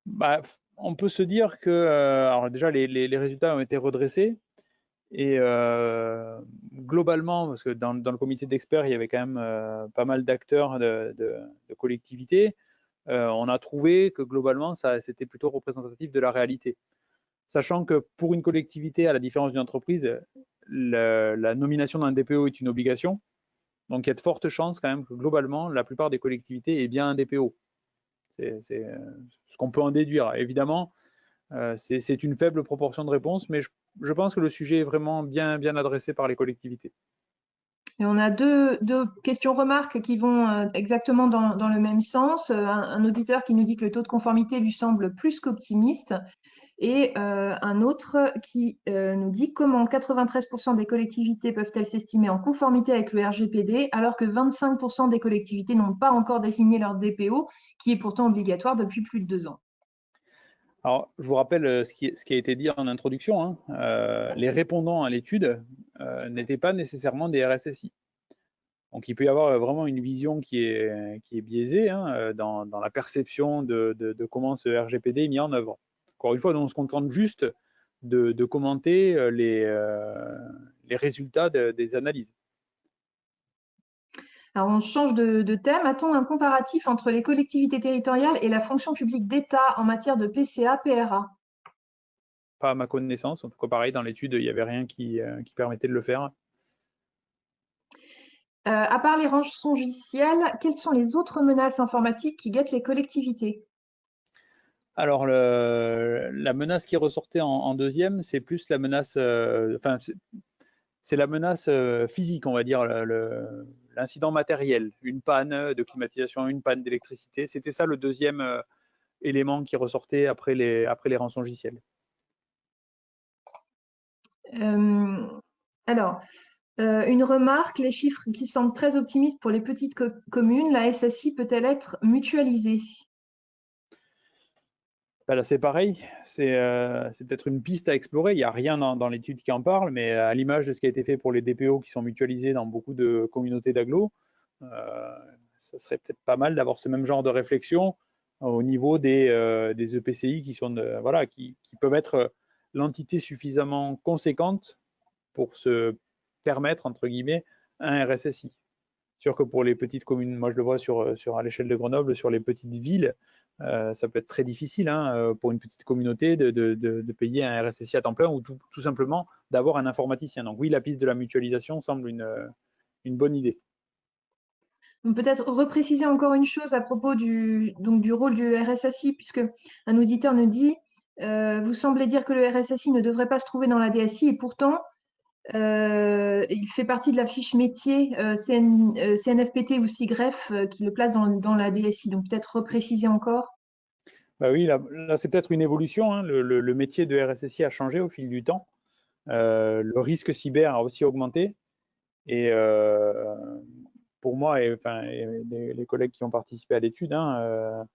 Bah, on peut se dire que alors déjà les résultats ont été redressés et globalement, parce que dans le comité d'experts, il y avait quand même pas mal d'acteurs de collectivités, on a trouvé que globalement, c'était plutôt représentatif de la réalité. Sachant que pour une collectivité, à la différence d'une entreprise, la nomination d'un DPO est une obligation. Donc il y a de fortes chances quand même que globalement, la plupart des collectivités aient bien un DPO. C'est ce qu'on peut en déduire. Évidemment, c'est une faible proportion de réponses, mais je pense que le sujet est vraiment bien adressé par les collectivités. Et on a deux questions-remarques qui vont exactement dans le même sens. Un auditeur qui nous dit que le taux de conformité lui semble plus qu'optimiste. Et un autre qui nous dit comment 93% des collectivités peuvent-elles s'estimer en conformité avec le RGPD alors que 25% des collectivités n'ont pas encore désigné leur DPO, qui est pourtant obligatoire depuis plus de 2 ans. Alors, je vous rappelle ce qui a été dit en introduction. Hein. Les répondants à l'étude n'étaient pas nécessairement des RSSI. Donc, il peut y avoir vraiment une vision qui est biaisée hein, dans la perception de comment ce RGPD est mis en œuvre. Encore une fois, nous, on se contente juste de commenter les résultats des analyses. Alors, on change de thème. A-t-on un comparatif entre les collectivités territoriales et la fonction publique d'État en matière de PCA, PRA? Pas à ma connaissance. En tout cas, pareil, dans l'étude, il n'y avait rien qui permettait de le faire. À part les rançongiciels, quelles sont les autres menaces informatiques qui guettent les collectivités? Alors, la menace qui ressortait en deuxième, c'est plus la menace, enfin, c'est la menace physique, on va dire, l'incident matériel, une panne de climatisation, une panne d'électricité. C'était ça le deuxième élément qui ressortait après les rançongiciels. Alors, une remarque, les chiffres qui semblent très optimistes pour les petites communes, la SSI peut-elle être mutualisée? Ben là, c'est pareil, c'est peut-être une piste à explorer. Il n'y a rien dans l'étude qui en parle, mais à l'image de ce qui a été fait pour les DPO qui sont mutualisés dans beaucoup de communautés d'agglo, ça serait peut-être pas mal d'avoir ce même genre de réflexion au niveau des EPCI qui sont voilà, qui peuvent être l'entité suffisamment conséquente pour se permettre, entre guillemets, un RSSI. Sûr que pour les petites communes, moi je le vois à l'échelle de Grenoble, sur les petites villes, ça peut être très difficile hein, pour une petite communauté de payer un RSSI à temps plein ou tout simplement d'avoir un informaticien. Donc oui, la piste de la mutualisation semble une bonne idée. Peut-être repréciser encore une chose à propos du rôle du RSSI, puisque un auditeur nous dit vous semblez dire que le RSSI ne devrait pas se trouver dans la DSI, et pourtant, Il fait partie de la fiche métier CNFPT ou SIGREF qui le place dans la DSI. Donc peut-être repréciser encore. Bah oui, là c'est peut-être une évolution, hein. Le métier de RSSI a changé au fil du temps. Le risque cyber a aussi augmenté. Et pour moi, et les collègues qui ont participé à l'étude, hein,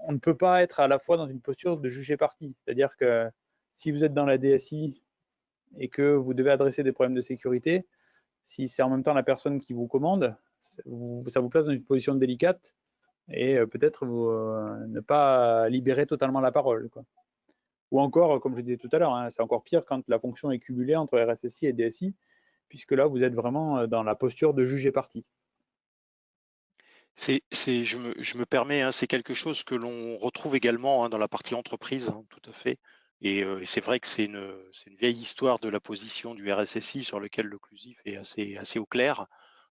on ne peut pas être à la fois dans une posture de juger parti. C'est-à-dire que si vous êtes dans la DSI et que vous devez adresser des problèmes de sécurité, si c'est en même temps la personne qui vous commande, ça vous place dans une position délicate et peut-être ne pas libérer totalement la parole, quoi. Ou encore, comme je disais tout à l'heure, hein, c'est encore pire quand la fonction est cumulée entre RSSI et DSI, puisque là, vous êtes vraiment dans la posture de juger parti. Je me permets, hein, c'est quelque chose que l'on retrouve également, hein, dans la partie entreprise, hein, tout à fait. Et c'est vrai que c'est une vieille histoire de la position du RSSI sur lequel l'occlusif est assez au clair.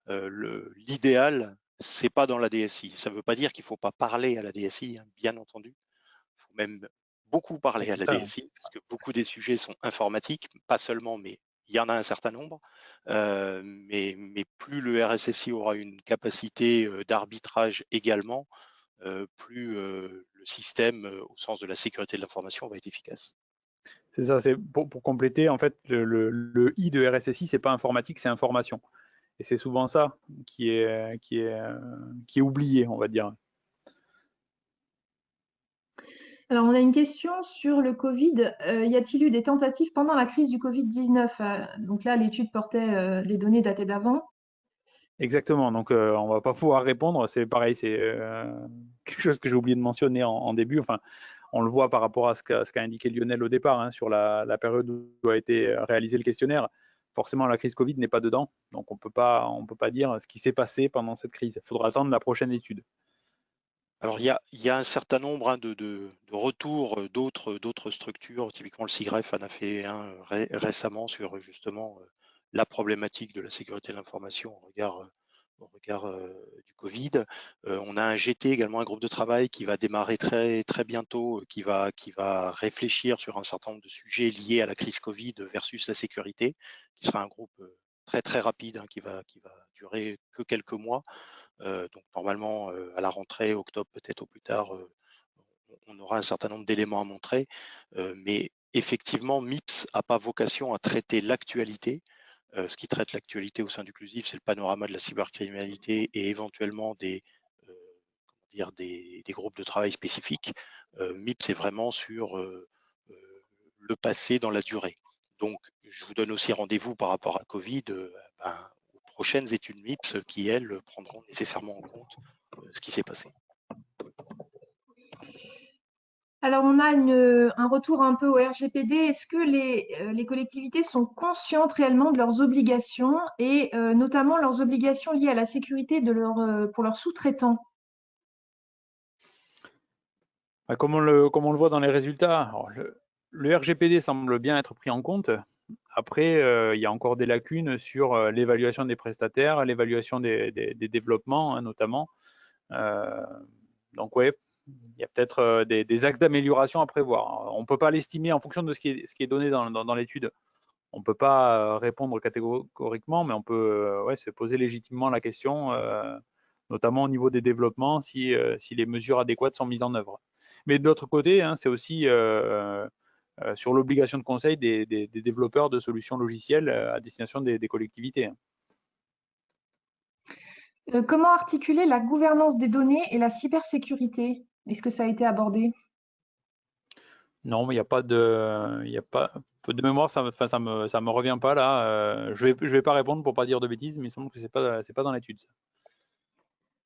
L'idéal, c'est pas dans la DSI. Ça ne veut pas dire qu'il ne faut pas parler à la DSI, hein, bien entendu. Il faut même beaucoup parler à la DSI, parce que beaucoup des sujets sont informatiques, pas seulement, mais il y en a un certain nombre. Mais plus le RSSI aura une capacité d'arbitrage également, plus le système, au sens de la sécurité de l'information, va être efficace. C'est ça, c'est pour compléter, en fait, le I de RSSI, c'est pas informatique, c'est information. Et c'est souvent ça qui est oublié, on va dire. Alors, on a une question sur le Covid. Y a-t-il eu des tentatives pendant la crise du Covid-19? Donc là, l'étude portait les données datées d'avant. Exactement, donc on va pas pouvoir répondre, c'est pareil, c'est quelque chose que j'ai oublié de mentionner en début. Enfin, on le voit par rapport à ce qu'a indiqué Lionel au départ, hein, sur la période où a été réalisé le questionnaire. Forcément, la crise Covid n'est pas dedans, donc on peut pas dire ce qui s'est passé pendant cette crise. Il faudra attendre la prochaine étude. Alors, il y a un certain nombre, hein, de retours d'autres structures. Typiquement, le SIGREF en a fait un récemment sur justement la problématique de la sécurité de l'information au regard du Covid. On a un GT également, un groupe de travail qui va démarrer très bientôt, qui va réfléchir sur un certain nombre de sujets liés à la crise Covid versus la sécurité, qui sera un groupe très rapide, hein, qui va durer que quelques mois. Donc normalement, à la rentrée, octobre peut-être au plus tard, on aura un certain nombre d'éléments à montrer. Mais effectivement, MIPS n'a pas vocation à traiter l'actualité. Ce qui traite l'actualité au sein d'Uclusif, c'est le panorama de la cybercriminalité et éventuellement des groupes de travail spécifiques. MIPS est vraiment sur le passé dans la durée. Donc, je vous donne aussi rendez-vous par rapport à Covid, aux prochaines études MIPS qui, elles, prendront nécessairement en compte ce qui s'est passé. Alors, on a un retour un peu au RGPD. Est-ce que les collectivités sont conscientes réellement de leurs obligations et notamment leurs obligations liées à la sécurité pour leurs sous-traitants? Comme on le voit dans les résultats, alors le RGPD semble bien être pris en compte. Après, il y a encore des lacunes sur l'évaluation des prestataires, l'évaluation des développements, hein, notamment. Donc, ouais, il y a peut-être des axes d'amélioration à prévoir. On ne peut pas l'estimer en fonction de ce qui est donné dans l'étude. On ne peut pas répondre catégoriquement, mais on peut se poser légitimement la question, notamment au niveau des développements, si les mesures adéquates sont mises en œuvre. Mais de l'autre côté, hein, c'est aussi sur l'obligation de conseil des développeurs de solutions logicielles à destination des collectivités, hein. Comment articuler la gouvernance des données et la cybersécurité? Est-ce que ça a été abordé? Non, mais il n'y a pas de mémoire, ça me revient pas là. Je vais pas répondre pour pas dire de bêtises, mais il semble que c'est pas dans l'étude.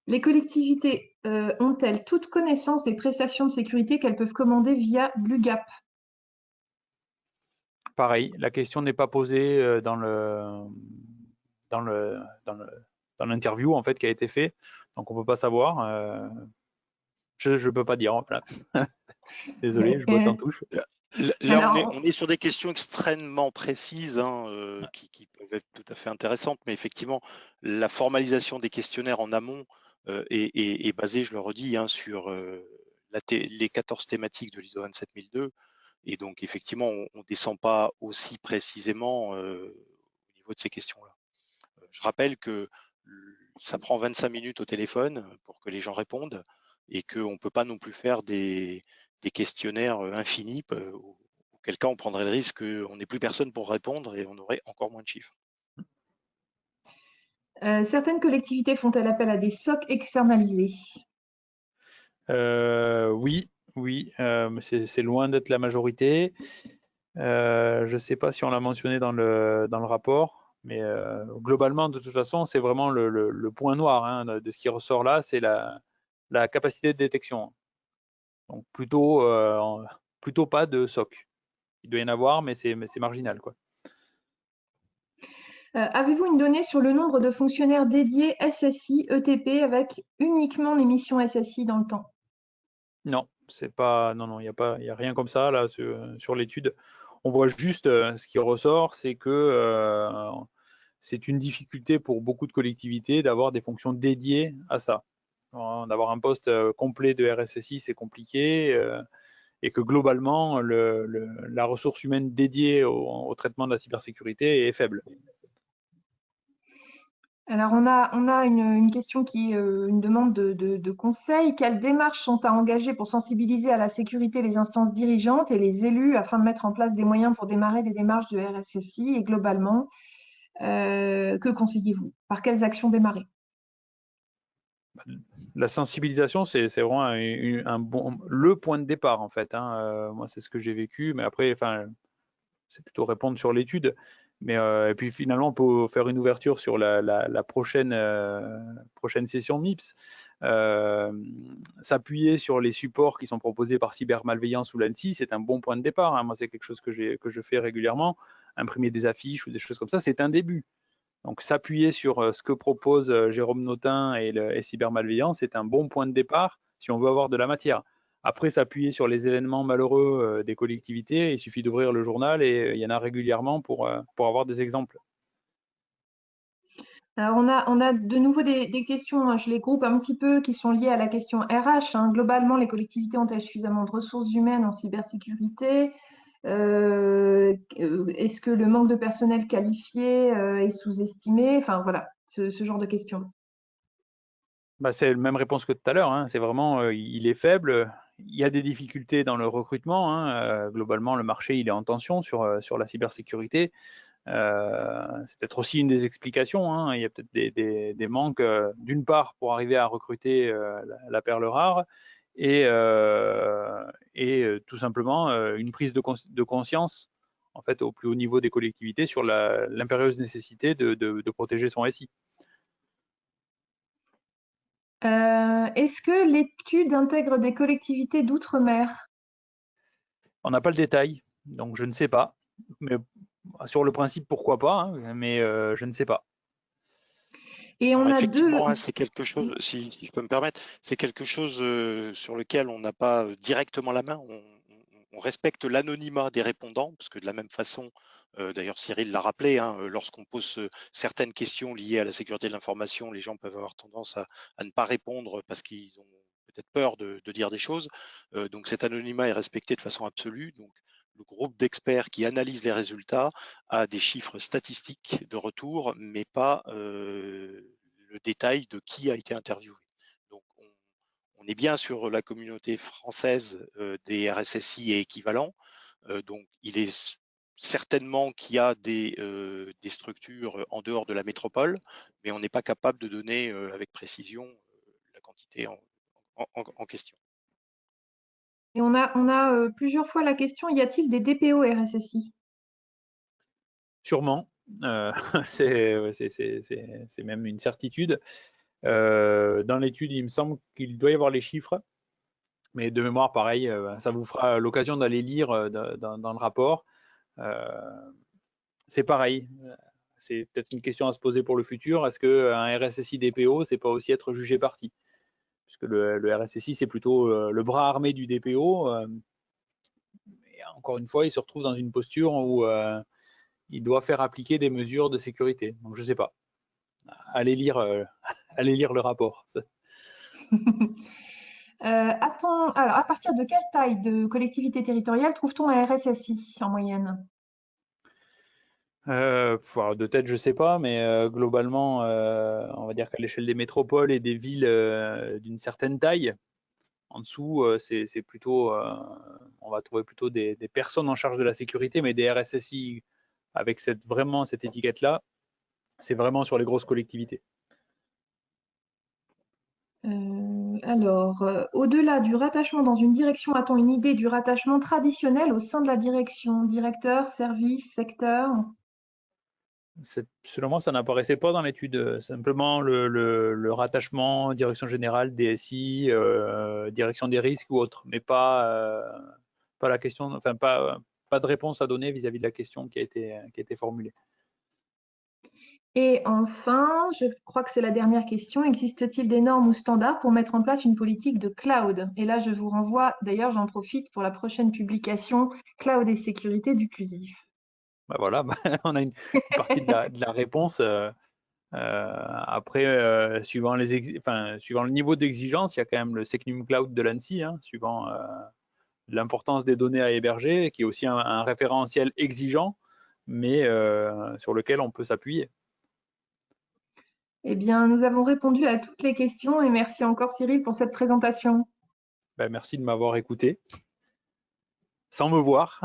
Les collectivités ont-elles toute connaissance des prestations de sécurité qu'elles peuvent commander via l'UGAP? Pareil, la question n'est pas posée dans l'interview en fait qui a été fait, donc on peut pas savoir. Je peux pas dire. Voilà. Désolé, je botte en touche. Là, on est sur des questions extrêmement précises, hein, qui peuvent être tout à fait intéressantes, mais effectivement, la formalisation des questionnaires en amont est basée, je le redis, hein, sur les 14 thématiques de l'ISO 27002. Et donc, effectivement, on ne descend pas aussi précisément au niveau de ces questions-là. Je rappelle que ça prend 25 minutes au téléphone pour que les gens répondent et qu'on ne peut pas non plus faire des questionnaires infinis, auquel cas on prendrait le risque qu'on n'ait plus personne pour répondre et on aurait encore moins de chiffres. Certaines collectivités font-elles appel à des SOC externalisés? Oui, c'est loin d'être la majorité. Je ne sais pas si on l'a mentionné dans le rapport, mais globalement, de toute façon, c'est vraiment le point noir hein, de ce qui ressort là, c'est la capacité de détection. Donc plutôt pas de SOC. Il doit y en avoir, mais c'est marginal, quoi. Avez-vous une donnée sur le nombre de fonctionnaires dédiés SSI, ETP avec uniquement les missions SSI dans le temps? Non, c'est pas, non, il y a rien comme ça là sur l'étude. On voit juste ce qui ressort, c'est que c'est une difficulté pour beaucoup de collectivités d'avoir des fonctions dédiées à ça. D'avoir un poste complet de RSSI, c'est compliqué, et que globalement, la ressource humaine dédiée au traitement de la cybersécurité est faible. Alors, on a une question qui est une demande de conseil. Quelles démarches sont à engager pour sensibiliser à la sécurité les instances dirigeantes et les élus afin de mettre en place des moyens pour démarrer des démarches de RSSI? Et globalement, que conseillez-vous? Par quelles actions démarrer? La sensibilisation, c'est vraiment le point de départ en fait. Hein. Moi, c'est ce que j'ai vécu, mais après, enfin, c'est plutôt répondre sur l'étude. Mais et puis finalement, on peut faire une ouverture sur la prochaine session MIPS. S'appuyer sur les supports qui sont proposés par Cybermalveillance ou l'ANSSI, c'est un bon point de départ. Hein. Moi, c'est quelque chose que je fais régulièrement. Imprimer des affiches ou des choses comme ça, c'est un début. Donc, s'appuyer sur ce que propose Jérôme Notin et Cybermalveillance, c'est un bon point de départ si on veut avoir de la matière. Après, s'appuyer sur les événements malheureux des collectivités, il suffit d'ouvrir le journal et il y en a régulièrement pour avoir des exemples. Alors, on a de nouveau des questions, hein, je les groupe un petit peu, qui sont liées à la question RH. Hein. Globalement, les collectivités ont-elles suffisamment de ressources humaines en cybersécurité? Est-ce que le manque de personnel qualifié est sous-estimé? Enfin, voilà, ce genre de questions. Bah, c'est la même réponse que tout à l'heure. Hein. C'est vraiment, il est faible. Il y a des difficultés dans le recrutement. Hein. Globalement, le marché il est en tension sur la cybersécurité. C'est peut-être aussi une des explications. Hein. Il y a peut-être des manques, d'une part, pour arriver à recruter la perle rare, et tout simplement une prise de conscience en fait, au plus haut niveau des collectivités sur l'impérieuse nécessité de protéger son SI. Est-ce que l'étude intègre des collectivités d'outre-mer? On n'a pas le détail, donc je ne sais pas. Mais sur le principe, pourquoi pas, hein, mais je ne sais pas. Et on Alors, a deux. effectivement, hein, c'est quelque chose, si je peux me permettre, c'est quelque chose sur lequel on n'a pas directement la main. On respecte l'anonymat des répondants, parce que de la même façon, d'ailleurs Cyril l'a rappelé, hein, lorsqu'on pose certaines questions liées à la sécurité de l'information, les gens peuvent avoir tendance à ne pas répondre parce qu'ils ont peut-être peur de dire des choses. Donc cet anonymat est respecté de façon absolue. Donc le groupe d'experts qui analyse les résultats a des chiffres statistiques de retour, mais pas le détail de qui a été interviewé. Donc on est bien sur la communauté française des RSSI et équivalents. Donc il est certainement qu'il y a des structures en dehors de la métropole, mais on n'est pas capable de donner avec précision la quantité en question. Et on a plusieurs fois la question, y a-t-il des DPO RSSI? Sûrement, c'est même une certitude. Dans l'étude, il me semble qu'il doit y avoir les chiffres, mais de mémoire, pareil, ça vous fera l'occasion d'aller lire dans le rapport. C'est pareil, c'est peut-être une question à se poser pour le futur. Est-ce qu'un RSSI DPO, c'est pas aussi être jugé parti? Puisque le RSSI, c'est plutôt le bras armé du DPO. Et encore une fois, il se retrouve dans une posture où il doit faire appliquer des mesures de sécurité. Donc, je ne sais pas. Allez lire le rapport. Alors, à partir de quelle taille de collectivité territoriale trouve-t-on un RSSI en moyenne? Alors, de tête, je sais pas, mais globalement, on va dire qu'à l'échelle des métropoles et des villes d'une certaine taille, en dessous, c'est plutôt, on va trouver plutôt des personnes en charge de la sécurité, mais des RSSI avec vraiment cette étiquette-là, c'est vraiment sur les grosses collectivités. Au-delà du rattachement dans une direction, a-t-on une idée du rattachement traditionnel au sein de la direction? Directeur, service, secteur? Selon moi, ça n'apparaissait pas dans l'étude. Simplement le rattachement, direction générale, DSI, direction des risques ou autre, mais pas la question, enfin pas de réponse à donner vis-à-vis de la question qui a été formulée. Et enfin, je crois que c'est la dernière question, existe-t-il des normes ou standards pour mettre en place une politique de cloud? Et là, je vous renvoie, d'ailleurs, j'en profite pour la prochaine publication Cloud et sécurité du CLUSIF. Bah voilà, on a une partie de la réponse. Après, suivant le niveau d'exigence, il y a quand même le Secnum Cloud de l'ANSSI, hein, suivant l'importance des données à héberger, qui est aussi un référentiel exigeant, mais sur lequel on peut s'appuyer. Eh bien, nous avons répondu à toutes les questions et merci encore Cyril pour cette présentation. Ben, merci de m'avoir écouté, sans me voir,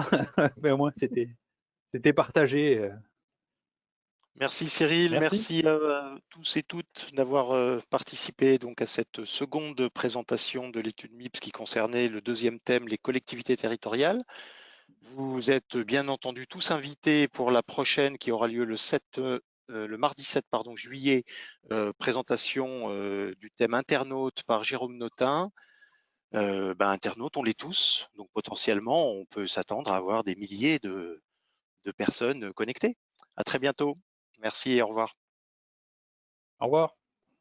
mais au moins c'était partagé. Merci Cyril, Merci. merci à tous et toutes d'avoir participé donc à cette seconde présentation de l'étude MIPS qui concernait le deuxième thème, les collectivités territoriales. Vous êtes bien entendu tous invités pour la prochaine qui aura lieu le mardi 7 juillet, présentation du thème internaute par Jérôme Notin. Internautes, on l'est tous, donc potentiellement on peut s'attendre à avoir des milliers de personnes connectées. À très bientôt. Merci et au revoir. Au revoir.